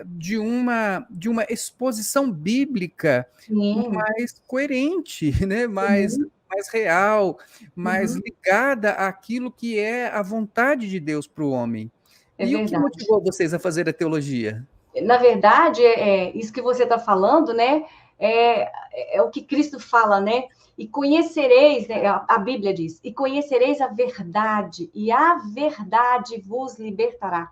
S1: de uma exposição bíblica
S2: Sim.
S1: mais coerente, né?
S2: Uhum.
S1: Mais real, mais
S2: Uhum.
S1: ligada àquilo que é a vontade de Deus para o homem.
S2: É
S1: E o que
S2: verdade.
S1: motivou vocês a fazer a teologia?
S2: Na verdade, isso que você está falando, né? É o que Cristo fala, né? E conhecereis, né, a Bíblia diz, e conhecereis a verdade, e a verdade vos libertará.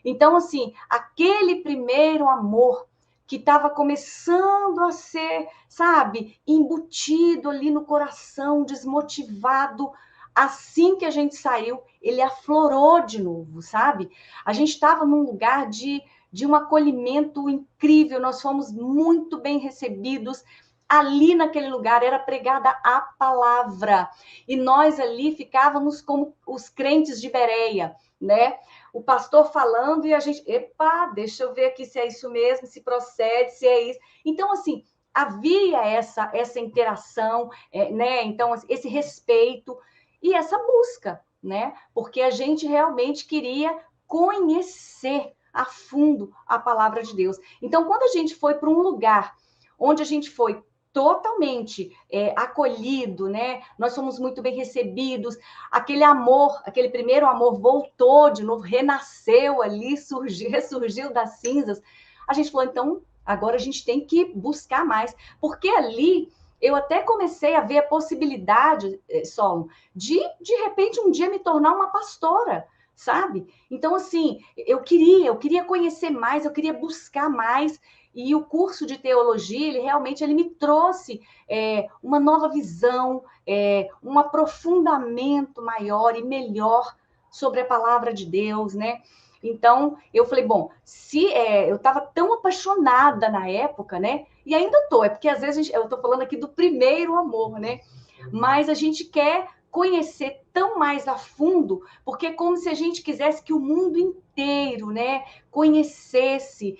S2: Então, assim, aquele primeiro amor que estava começando a ser, sabe, embutido ali no coração, desmotivado, assim que a gente saiu, ele aflorou de novo, sabe? A gente estava num lugar de um acolhimento incrível, nós fomos muito bem recebidos. Ali naquele lugar era pregada a palavra, e nós ali ficávamos como os crentes de Bereia, né? O pastor falando e a gente, epa, deixa eu ver aqui se é isso mesmo, se procede, se é isso. Então, assim, havia essa interação, né? Então, esse respeito e essa busca, né? Porque a gente realmente queria conhecer a fundo a palavra de Deus. Então, quando a gente foi para um lugar onde a gente foi totalmente acolhido, né? Nós fomos muito bem recebidos, aquele amor, aquele primeiro amor voltou de novo, renasceu ali, ressurgiu das cinzas. A gente falou, então, agora a gente tem que buscar mais, porque ali eu até comecei a ver a possibilidade, Solon, de repente um dia me tornar uma pastora, sabe? Então, assim, eu queria conhecer mais, eu queria buscar mais, e o curso de teologia, ele me trouxe uma nova visão, um aprofundamento maior e melhor sobre a palavra de Deus, né? Então, eu falei, bom, se eu estava tão apaixonada na época, né? E ainda estou, porque às vezes eu estou falando aqui do primeiro amor, né? Mas a gente quer conhecer tão mais a fundo, porque é como se a gente quisesse que o mundo inteiro, né, conhecesse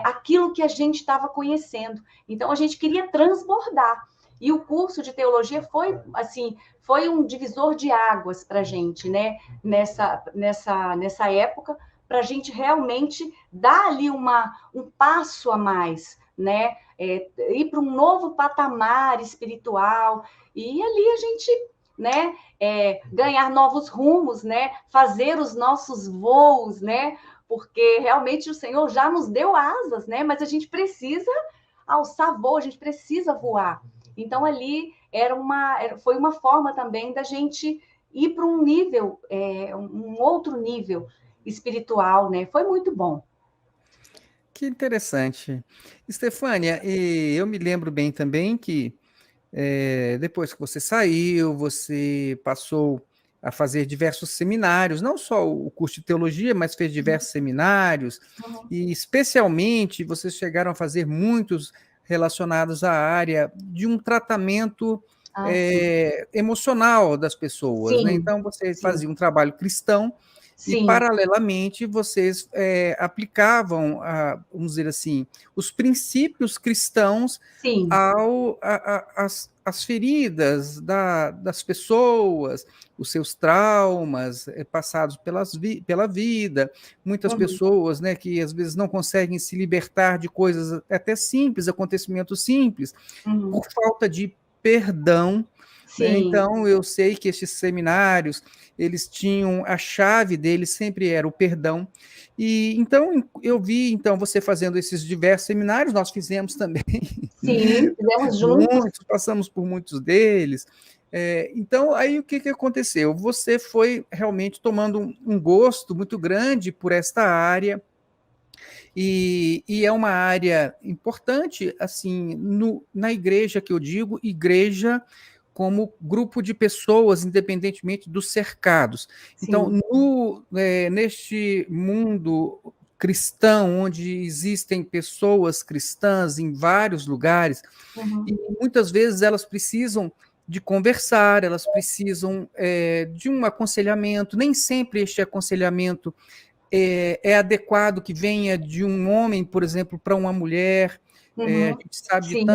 S2: aquilo que a gente estava conhecendo. Então, a gente queria transbordar. E o curso de teologia foi, assim, foi um divisor de águas para a gente, né, nessa época, para a gente realmente dar ali um passo a mais, né, ir para um novo patamar espiritual. E ali a gente, né, ganhar novos rumos, né, fazer os nossos voos, né, porque realmente o Senhor já nos deu asas, né, mas a gente precisa alçar voo, a gente precisa voar. Então ali foi uma forma também da gente ir para um nível, um outro nível espiritual, né? Foi muito bom.
S1: Que interessante. Estefânia, e eu me lembro bem também que depois que você saiu, você passou a fazer diversos seminários, não só o curso de teologia, mas fez diversos seminários, e especialmente vocês chegaram a fazer muitos relacionados à área de um tratamento emocional das pessoas, né?
S2: Sim,
S1: Então, você
S2: sim,
S1: fazia um trabalho cristão, e,
S2: sim,
S1: paralelamente, vocês aplicavam, vamos dizer assim, os princípios cristãos
S2: sim.
S1: as feridas das pessoas, os seus traumas passados pela vida. Muitas
S2: Uhum,
S1: pessoas, né, que às vezes não conseguem se libertar de coisas até simples, acontecimentos simples,
S2: uhum.
S1: por falta de perdão, né?
S2: Sim,
S1: Então, eu sei que estes seminários, eles tinham, a chave deles sempre era o perdão. E então, eu vi então você fazendo esses diversos seminários, nós fizemos também
S2: sim, fizemos juntos.
S1: muitos, passamos por muitos deles. Então, aí o que aconteceu? Você foi realmente tomando um gosto muito grande por esta área, e é uma área importante, assim, na igreja que eu digo, igreja como grupo de pessoas, independentemente dos cercados. Então,
S2: Sim,
S1: neste mundo cristão, onde existem pessoas cristãs em vários lugares,
S2: uhum,
S1: e muitas vezes elas precisam de conversar, elas precisam de um aconselhamento, nem sempre este aconselhamento é adequado que venha de um homem, por exemplo, para uma mulher. A
S2: uhum.
S1: gente sabe de
S2: Sim,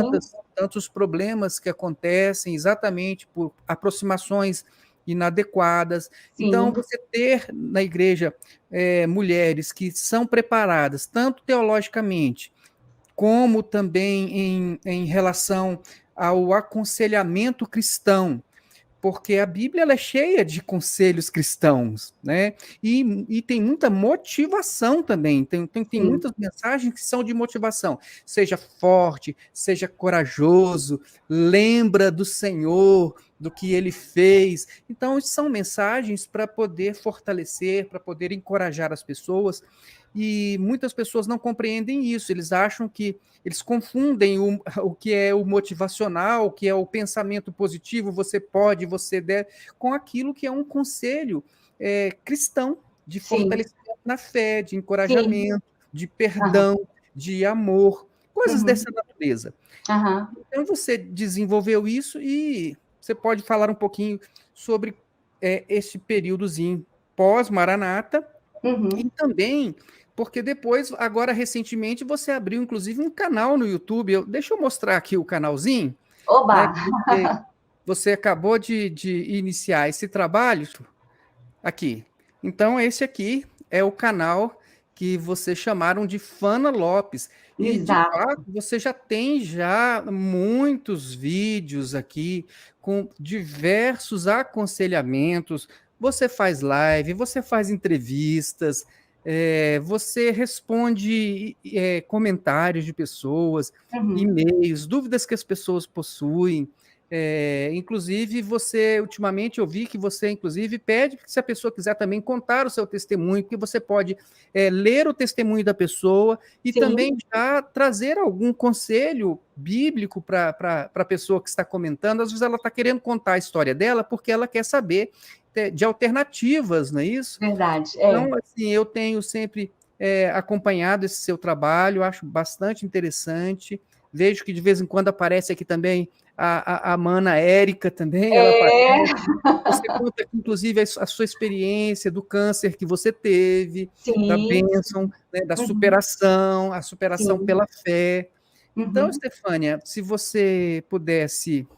S1: tantos problemas que acontecem exatamente por aproximações inadequadas. Então,
S2: sim,
S1: você ter na igreja mulheres que são preparadas, tanto teologicamente, como também em relação ao aconselhamento cristão, porque a Bíblia ela é cheia de conselhos cristãos, né? E tem muita motivação também, tem
S2: sim,
S1: muitas mensagens que são de motivação. Seja forte, seja corajoso, lembra do Senhor, do que ele fez. Então, são mensagens para poder fortalecer, para poder encorajar as pessoas. E muitas pessoas não compreendem isso, eles acham que eles confundem o que é o motivacional, o que é o pensamento positivo, você pode, você deve, com aquilo que é um conselho cristão, de
S2: Sim,
S1: fortalecimento na fé, de
S2: sim.
S1: encorajamento, de
S2: Aham,
S1: perdão, de amor, coisas dessa
S2: uhum,
S1: natureza.
S2: aham,
S1: Então, você desenvolveu isso e você pode falar um pouquinho sobre esse períodozinho pós-Maranata e
S2: uhum.
S1: também porque depois, agora recentemente, você abriu inclusive um canal no YouTube. Deixa eu mostrar aqui o canalzinho,
S2: Oba!
S1: né? Porque você acabou de iniciar esse trabalho aqui. Então, esse aqui é o canal que vocês chamaram de Fana Lopes. E, de
S2: Exato.
S1: fato, você já tem já muitos vídeos aqui com diversos aconselhamentos. Você faz live, você faz entrevistas, você responde comentários de pessoas,
S2: Uhum.
S1: e-mails, dúvidas que as pessoas possuem. Inclusive, você, ultimamente, eu vi que você, inclusive, pede que se a pessoa quiser também contar o seu testemunho, que você pode ler o testemunho da pessoa e também
S2: Sim,
S1: já trazer algum conselho bíblico para a pessoa que está comentando. Às vezes ela está querendo contar a história dela porque ela quer saber de alternativas, não é isso?
S2: verdade.
S1: Então, assim, eu tenho sempre acompanhado esse seu trabalho, acho bastante interessante. Vejo que de vez em quando aparece aqui também a mana Érica também, ela aparece.
S2: É,
S1: Você conta, inclusive, a sua experiência do câncer que você teve, da
S2: sim,
S1: bênção, né, da
S2: uhum,
S1: superação, a superação
S2: sim,
S1: pela fé. Então,
S2: uhum.
S1: Estefânia, se você pudesse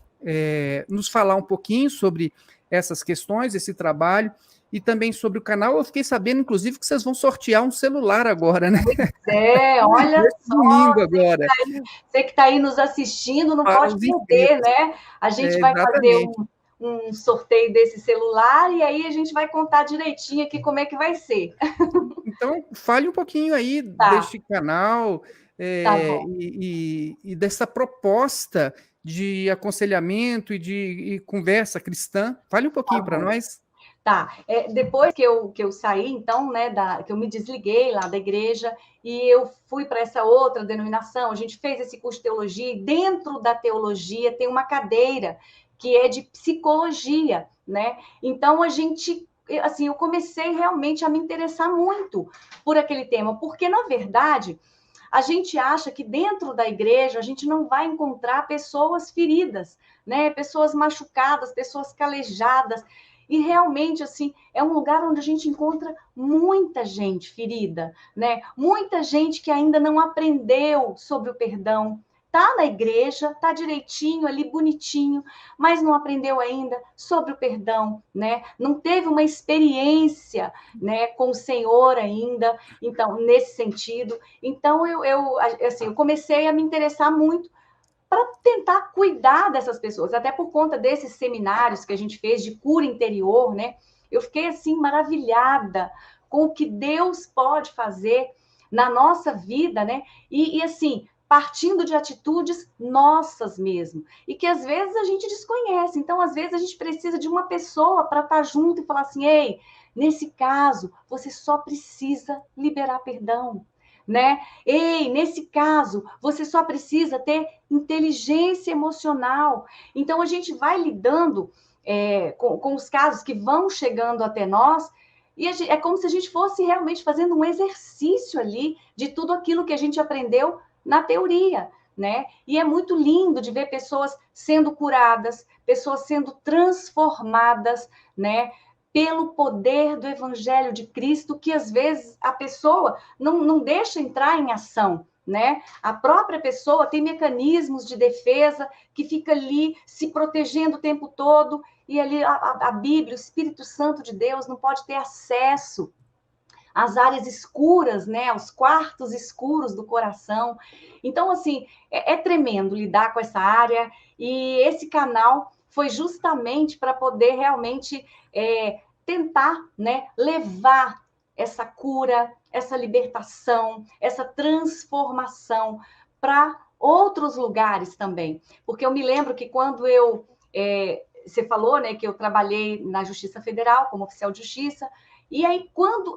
S1: nos falar um pouquinho sobre essas questões, esse trabalho, e também sobre o canal, eu fiquei sabendo, inclusive, que vocês vão sortear um celular agora, né?
S2: Olha
S1: Nesse
S2: só,
S1: domingo agora,
S2: você que está aí nos assistindo, não
S1: para
S2: pode
S1: os
S2: perder,
S1: inscritos.
S2: né? A gente vai fazer
S1: Exatamente.
S2: um sorteio desse celular e aí a gente vai contar direitinho aqui como é que vai ser.
S1: Então, fale um pouquinho aí
S2: Tá,
S1: deste canal
S2: tá bom.
S1: e dessa proposta de aconselhamento e conversa cristã. Fale um
S2: Tá
S1: pouquinho para
S2: bom.
S1: nós.
S2: Tá, depois que eu saí, então, né, que eu me desliguei lá da igreja e eu fui para essa outra denominação, a gente fez esse curso de teologia e dentro da teologia tem uma cadeira que é de psicologia, né? Então, assim, eu comecei realmente a me interessar muito por aquele tema, porque, na verdade, a gente acha que dentro da igreja a gente não vai encontrar pessoas feridas, né? Pessoas machucadas, pessoas calejadas. E realmente, assim, é um lugar onde a gente encontra muita gente ferida, né? Muita gente que ainda não aprendeu sobre o perdão. Tá na igreja, tá direitinho ali, bonitinho, mas não aprendeu ainda sobre o perdão, né? Não teve uma experiência, né, com o Senhor ainda. Então, nesse sentido, então assim, eu comecei a me interessar muito para tentar cuidar dessas pessoas, até por conta desses seminários que a gente fez de cura interior, né? Eu fiquei assim maravilhada com o que Deus pode fazer na nossa vida, né? Assim, partindo de atitudes nossas mesmo, e que às vezes a gente desconhece. Então, às vezes a gente precisa de uma pessoa para estar junto e falar assim: "Ei, nesse caso, você só precisa liberar perdão, né? Ei, nesse caso, você só precisa ter inteligência emocional". Então, a gente vai lidando com os casos que vão chegando até nós, e é como se a gente fosse realmente fazendo um exercício ali de tudo aquilo que a gente aprendeu na teoria, né? E é muito lindo de ver pessoas sendo curadas, pessoas sendo transformadas, né? Pelo poder do Evangelho de Cristo, que às vezes a pessoa não deixa entrar em ação, né? A própria pessoa tem mecanismos de defesa que fica ali se protegendo o tempo todo, e ali a Bíblia, o Espírito Santo de Deus não pode ter acesso às áreas escuras, né, aos quartos escuros do coração. Então, assim, é tremendo lidar com essa área, e esse canal foi justamente para poder realmente tentar, né, levar essa cura, essa libertação, essa transformação para outros lugares também. Porque eu me lembro que quando eu você falou, né, que eu trabalhei na Justiça Federal como oficial de justiça, e aí,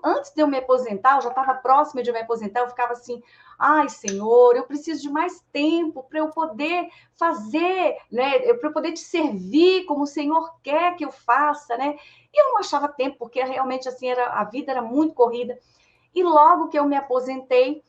S2: antes de eu me aposentar, eu já estava próxima de me aposentar, eu ficava assim, ai, Senhor, eu preciso de mais tempo para eu poder fazer, né, para eu poder te servir como o Senhor quer que eu faça, né? E eu não achava tempo, porque realmente, assim, a vida era muito corrida. E logo que eu me aposentei,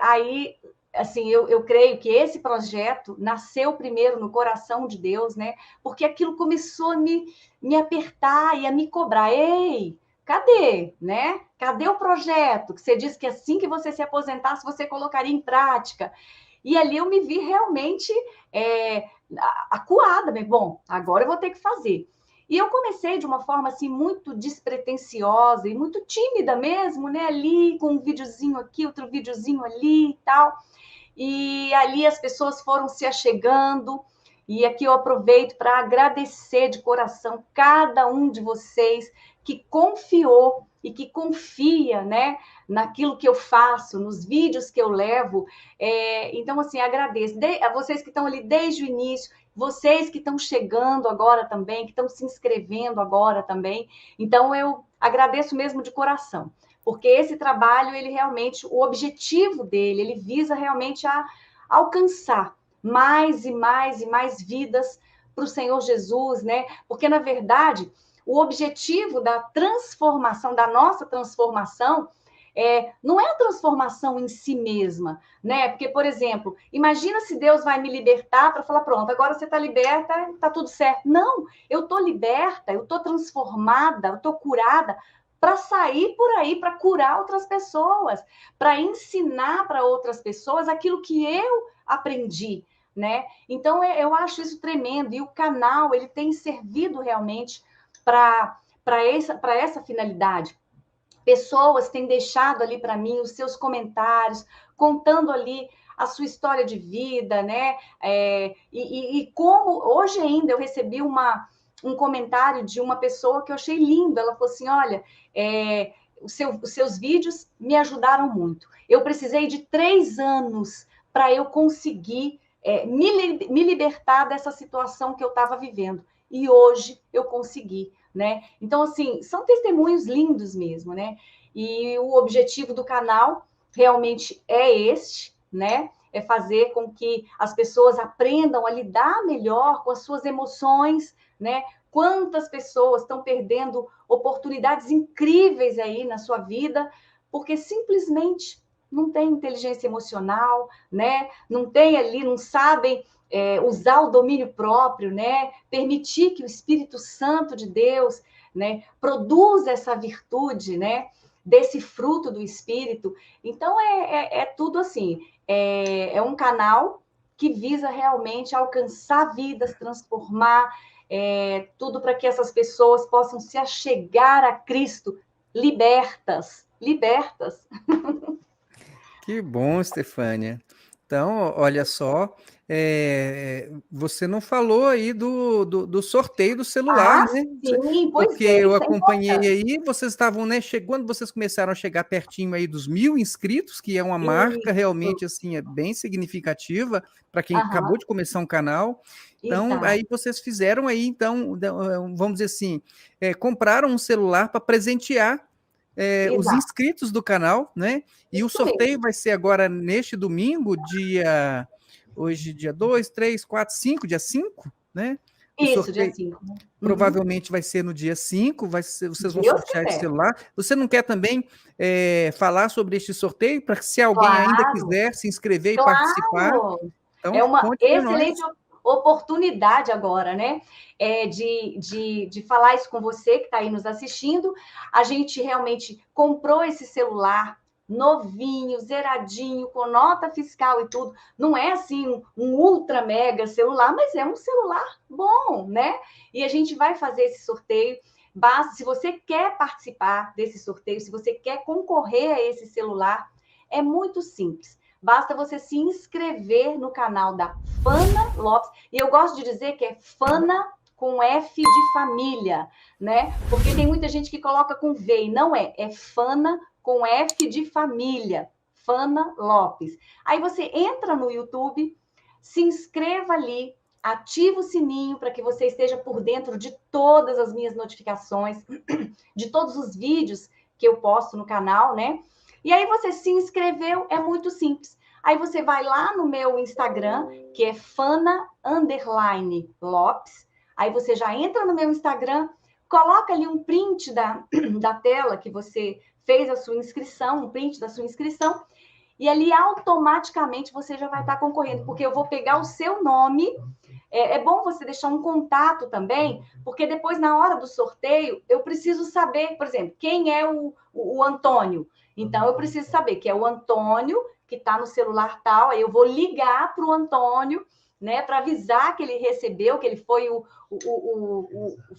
S2: aí, assim, eu creio que esse projeto nasceu primeiro no coração de Deus, né? Porque aquilo começou a me apertar e a me cobrar. Ei, cadê, né? Cadê o projeto? Que você disse que assim que você se aposentasse, você colocaria em prática. E ali eu me vi realmente acuada. Bom, agora eu vou ter que fazer. E eu comecei de uma forma assim muito despretensiosa e muito tímida mesmo, né? Ali com um videozinho aqui, outro videozinho ali e tal. E ali as pessoas foram se achegando. E aqui eu aproveito para agradecer de coração cada um de vocês que confiou e que confia, né, naquilo que eu faço, nos vídeos que eu levo. Então, assim, agradeço a vocês que estão ali desde o início, vocês que estão chegando agora também, que estão se inscrevendo agora também. Então, eu agradeço mesmo de coração, porque esse trabalho, ele realmente, o objetivo dele, ele visa realmente a alcançar mais e mais e mais vidas para o Senhor Jesus, né? Porque, na verdade, o objetivo da transformação, da nossa transformação, não é a transformação em si mesma, né? Porque, por exemplo, imagina se Deus vai me libertar para falar, pronto, agora você está liberta, está tudo certo. Não, eu estou liberta, eu estou transformada, eu estou curada para sair por aí, para curar outras pessoas, para ensinar para outras pessoas aquilo que eu aprendi, né? Então, eu acho isso tremendo, e o canal, ele tem servido realmente para essa finalidade. Pessoas têm deixado ali para mim os seus comentários, contando ali a sua história de vida, né? E como hoje ainda eu recebi um comentário de uma pessoa que eu achei lindo. Ela falou assim: olha, os seus vídeos me ajudaram muito. Eu precisei de 3 anos para eu conseguir me libertar dessa situação que eu estava vivendo. E hoje eu consegui, né? Então, assim, são testemunhos lindos mesmo, né? E o objetivo do canal realmente é este, né? É fazer com que as pessoas aprendam a lidar melhor com as suas emoções, né? Quantas pessoas estão perdendo oportunidades incríveis aí na sua vida, porque simplesmente não tem inteligência emocional, né? Não tem ali, não sabem usar o domínio próprio, né? Permitir que o Espírito Santo de Deus, né, produza essa virtude, né? Desse fruto do Espírito. Então, tudo assim, é um canal que visa realmente alcançar vidas, transformar, tudo para que essas pessoas possam se achegar a Cristo libertas, libertas.
S1: Que bom, Estefânia. Então, olha só, você não falou aí do sorteio do celular,
S2: Ah,
S1: né?
S2: sim, pois
S1: Porque
S2: é,
S1: eu
S2: isso é
S1: acompanhei
S2: importante.
S1: aí, vocês estavam, né, quando vocês começaram a chegar pertinho aí dos 1.000 inscritos, que é uma marca
S2: Isso,
S1: realmente, assim, bem significativa para quem acabou
S2: aham,
S1: de começar um canal. Então,
S2: exato,
S1: aí vocês fizeram aí, então, vamos dizer assim, compraram um celular para presentear os
S2: exato,
S1: inscritos do canal, né? E o
S2: isso
S1: sorteio
S2: mesmo.
S1: vai ser agora neste domingo, hoje, dia 2, 3, 4, 5, dia 5, né? O
S2: Isso, dia
S1: sorteio
S2: 5. Uhum.
S1: provavelmente vai ser no dia 5, vocês vão
S2: Deus
S1: sortear esse
S2: quiser.
S1: celular. Você não quer também falar sobre este sorteio, para que se alguém ainda
S2: Claro,
S1: quiser se inscrever e participar,
S2: claro.
S1: então
S2: É uma
S1: conte para nós.
S2: excelente oportunidade agora, né? De falar isso com você que está aí nos assistindo. A gente realmente comprou esse celular novinho, zeradinho, com nota fiscal e tudo. Não é assim um ultra mega celular, mas é um celular bom, né? E a gente vai fazer esse sorteio. Basta, se você quer participar desse sorteio, se você quer concorrer a esse celular, é muito simples. Basta você se inscrever no canal da Fana Lopes. E eu gosto de dizer que é Fana com F de família, né? Porque tem muita gente que coloca com V e não é. É Fana com F de família. Fana Lopes. Aí você entra no YouTube, se inscreva ali, ativa o sininho para que você esteja por dentro de todas as minhas notificações, de todos os vídeos que eu posto no canal, né? E aí você se inscreveu, é muito simples. Aí você vai lá no meu Instagram, que é Fana_Lopes. Aí você já entra no meu Instagram, coloca ali um print da tela que você fez a sua inscrição, um print da sua inscrição, e ali automaticamente você já vai estar concorrendo, porque eu vou pegar o seu nome. É bom você deixar um contato também, porque depois, na hora do sorteio, eu preciso saber, por exemplo, quem é o Antônio. Então, eu preciso saber que é o Antônio, que está no celular tal, aí eu vou ligar para o Antônio, né, para avisar que ele recebeu, que ele foi o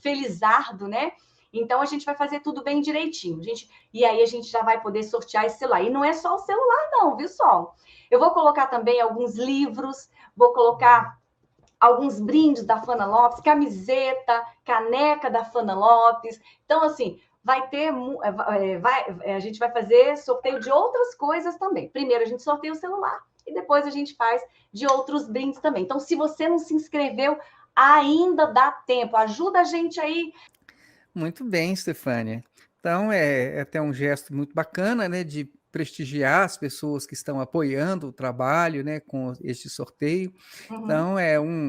S2: felizardo, né? Então, a gente vai fazer tudo bem direitinho. E aí, a gente já vai poder sortear esse celular. E não é só o celular, não, viu, Sol? Eu vou colocar também alguns livros, vou colocar alguns brindes da Fana Lopes, camiseta, caneca da Fana Lopes. Então, assim, a gente vai fazer sorteio de outras coisas também. Primeiro, a gente sorteia o celular e depois a gente faz de outros brindes também. Então, se você não se inscreveu, ainda dá tempo. Ajuda a gente aí.
S1: Muito bem, Stefânia. Então, é até um gesto muito bacana, né, de prestigiar as pessoas que estão apoiando o trabalho, né, com este sorteio.
S2: Uhum,
S1: Então,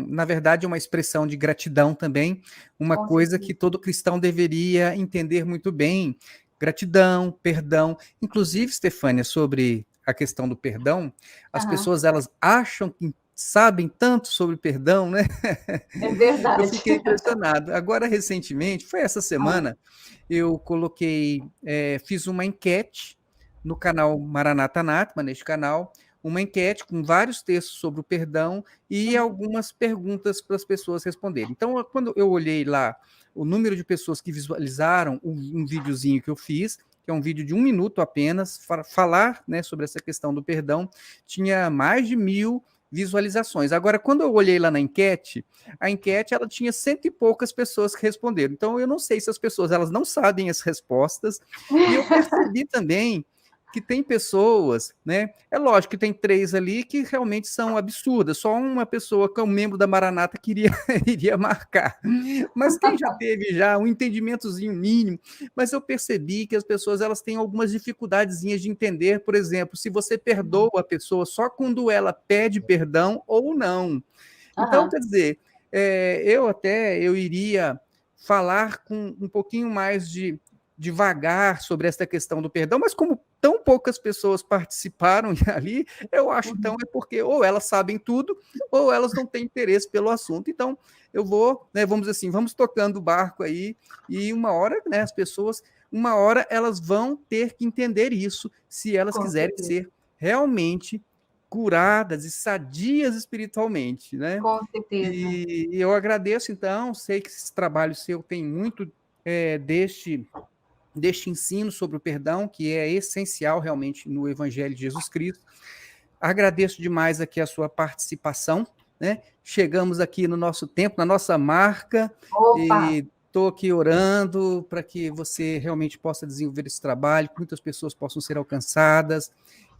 S1: na verdade, uma expressão de gratidão também, uma
S2: com
S1: coisa que
S2: certeza.
S1: todo cristão deveria entender muito bem. Gratidão, perdão. Inclusive, Stefânia, sobre a questão do perdão, as
S2: Uhum,
S1: pessoas elas acham que sabem tanto sobre perdão, né?
S2: é
S1: Eu
S2: verdade.
S1: fiquei impressionado. Agora, recentemente, foi essa
S2: Uhum,
S1: semana, eu coloquei, fiz uma enquete no canal Maranata Natma, neste canal, uma enquete com vários textos sobre o perdão e
S2: uhum,
S1: algumas perguntas para as pessoas responderem. Então, quando eu olhei lá o número de pessoas que visualizaram um videozinho que eu fiz, que é um vídeo de 1 minuto apenas, falar, né, sobre essa questão do perdão, tinha mais de 1.000 visualizações. Agora, quando eu olhei lá na enquete, a enquete ela tinha 100 e poucas pessoas que responderam. Então, eu não sei se as pessoas elas não sabem as respostas. E eu percebi também que tem pessoas, né? É lógico que tem 3 ali que realmente são absurdas. Só uma pessoa que é um membro da Maranata que iria marcar. Mas quem já teve já um entendimentozinho mínimo, mas eu percebi que as pessoas elas têm algumas dificuldadezinhas de entender, por exemplo, se você perdoa a pessoa só quando ela pede perdão ou não. Então,
S2: uhum,
S1: quer dizer, eu iria falar com um pouquinho mais de devagar sobre essa questão do perdão, mas como tão poucas pessoas participaram ali, eu acho então
S2: uhum.
S1: é porque ou elas sabem tudo ou elas não têm interesse pelo assunto. Então, eu vou, né, vamos dizer assim, vamos tocando o barco aí e uma hora, né, as pessoas, uma hora elas vão ter que entender isso se elas
S2: Com
S1: quiserem
S2: certeza.
S1: ser realmente curadas e sadias espiritualmente, né?
S2: Com certeza.
S1: E eu agradeço, então, sei que esse trabalho seu tem muito deste ensino sobre o perdão, que é essencial realmente no Evangelho de Jesus Cristo. Agradeço demais aqui a sua participação, né? Chegamos aqui no nosso tempo, na nossa marca,
S2: Opa!
S1: e estou aqui orando para que você realmente possa desenvolver esse trabalho, que muitas pessoas possam ser alcançadas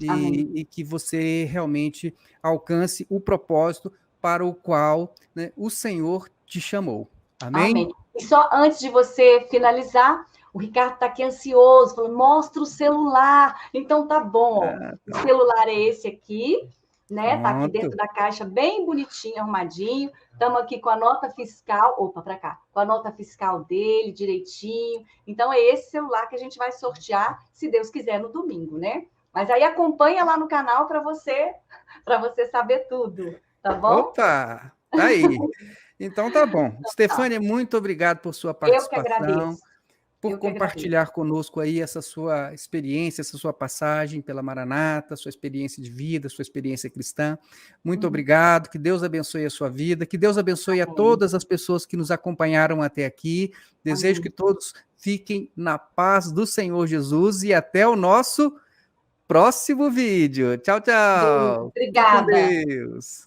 S2: Amém.
S1: e que você realmente alcance o propósito para o qual, né, o Senhor te chamou. Amém?
S2: Amém. E só antes de você finalizar, o Ricardo está aqui ansioso, falando, mostra o celular. Então tá bom, ó.
S1: Ah,
S2: O
S1: tá.
S2: celular é esse aqui, né? Tá aqui dentro
S1: Pronto.
S2: da caixa, bem bonitinho, arrumadinho. Estamos aqui com a nota fiscal, opa, para cá, com a nota fiscal dele, direitinho. Então é esse celular que a gente vai sortear, se Deus quiser, no domingo, né? Mas aí acompanha lá no canal para você saber tudo, tá bom?
S1: Opa, tá aí. Então tá bom.
S2: Tá.
S1: Stefânia, muito obrigado por sua
S2: Eu que
S1: participação,
S2: agradeço.
S1: por
S2: Eu que agradeço.
S1: compartilhar conosco aí essa sua experiência, essa sua passagem pela Maranata, sua experiência de vida, sua experiência cristã. Muito
S2: Uhum.
S1: obrigado, que Deus abençoe a sua vida, que Deus abençoe a
S2: Amém.
S1: todas as pessoas que nos acompanharam até aqui. Desejo que
S2: Amém.
S1: todos fiquem na paz do Senhor Jesus e até o nosso próximo vídeo. Tchau,
S2: Beijo.
S1: tchau. Fique com
S2: Obrigada.
S1: Deus.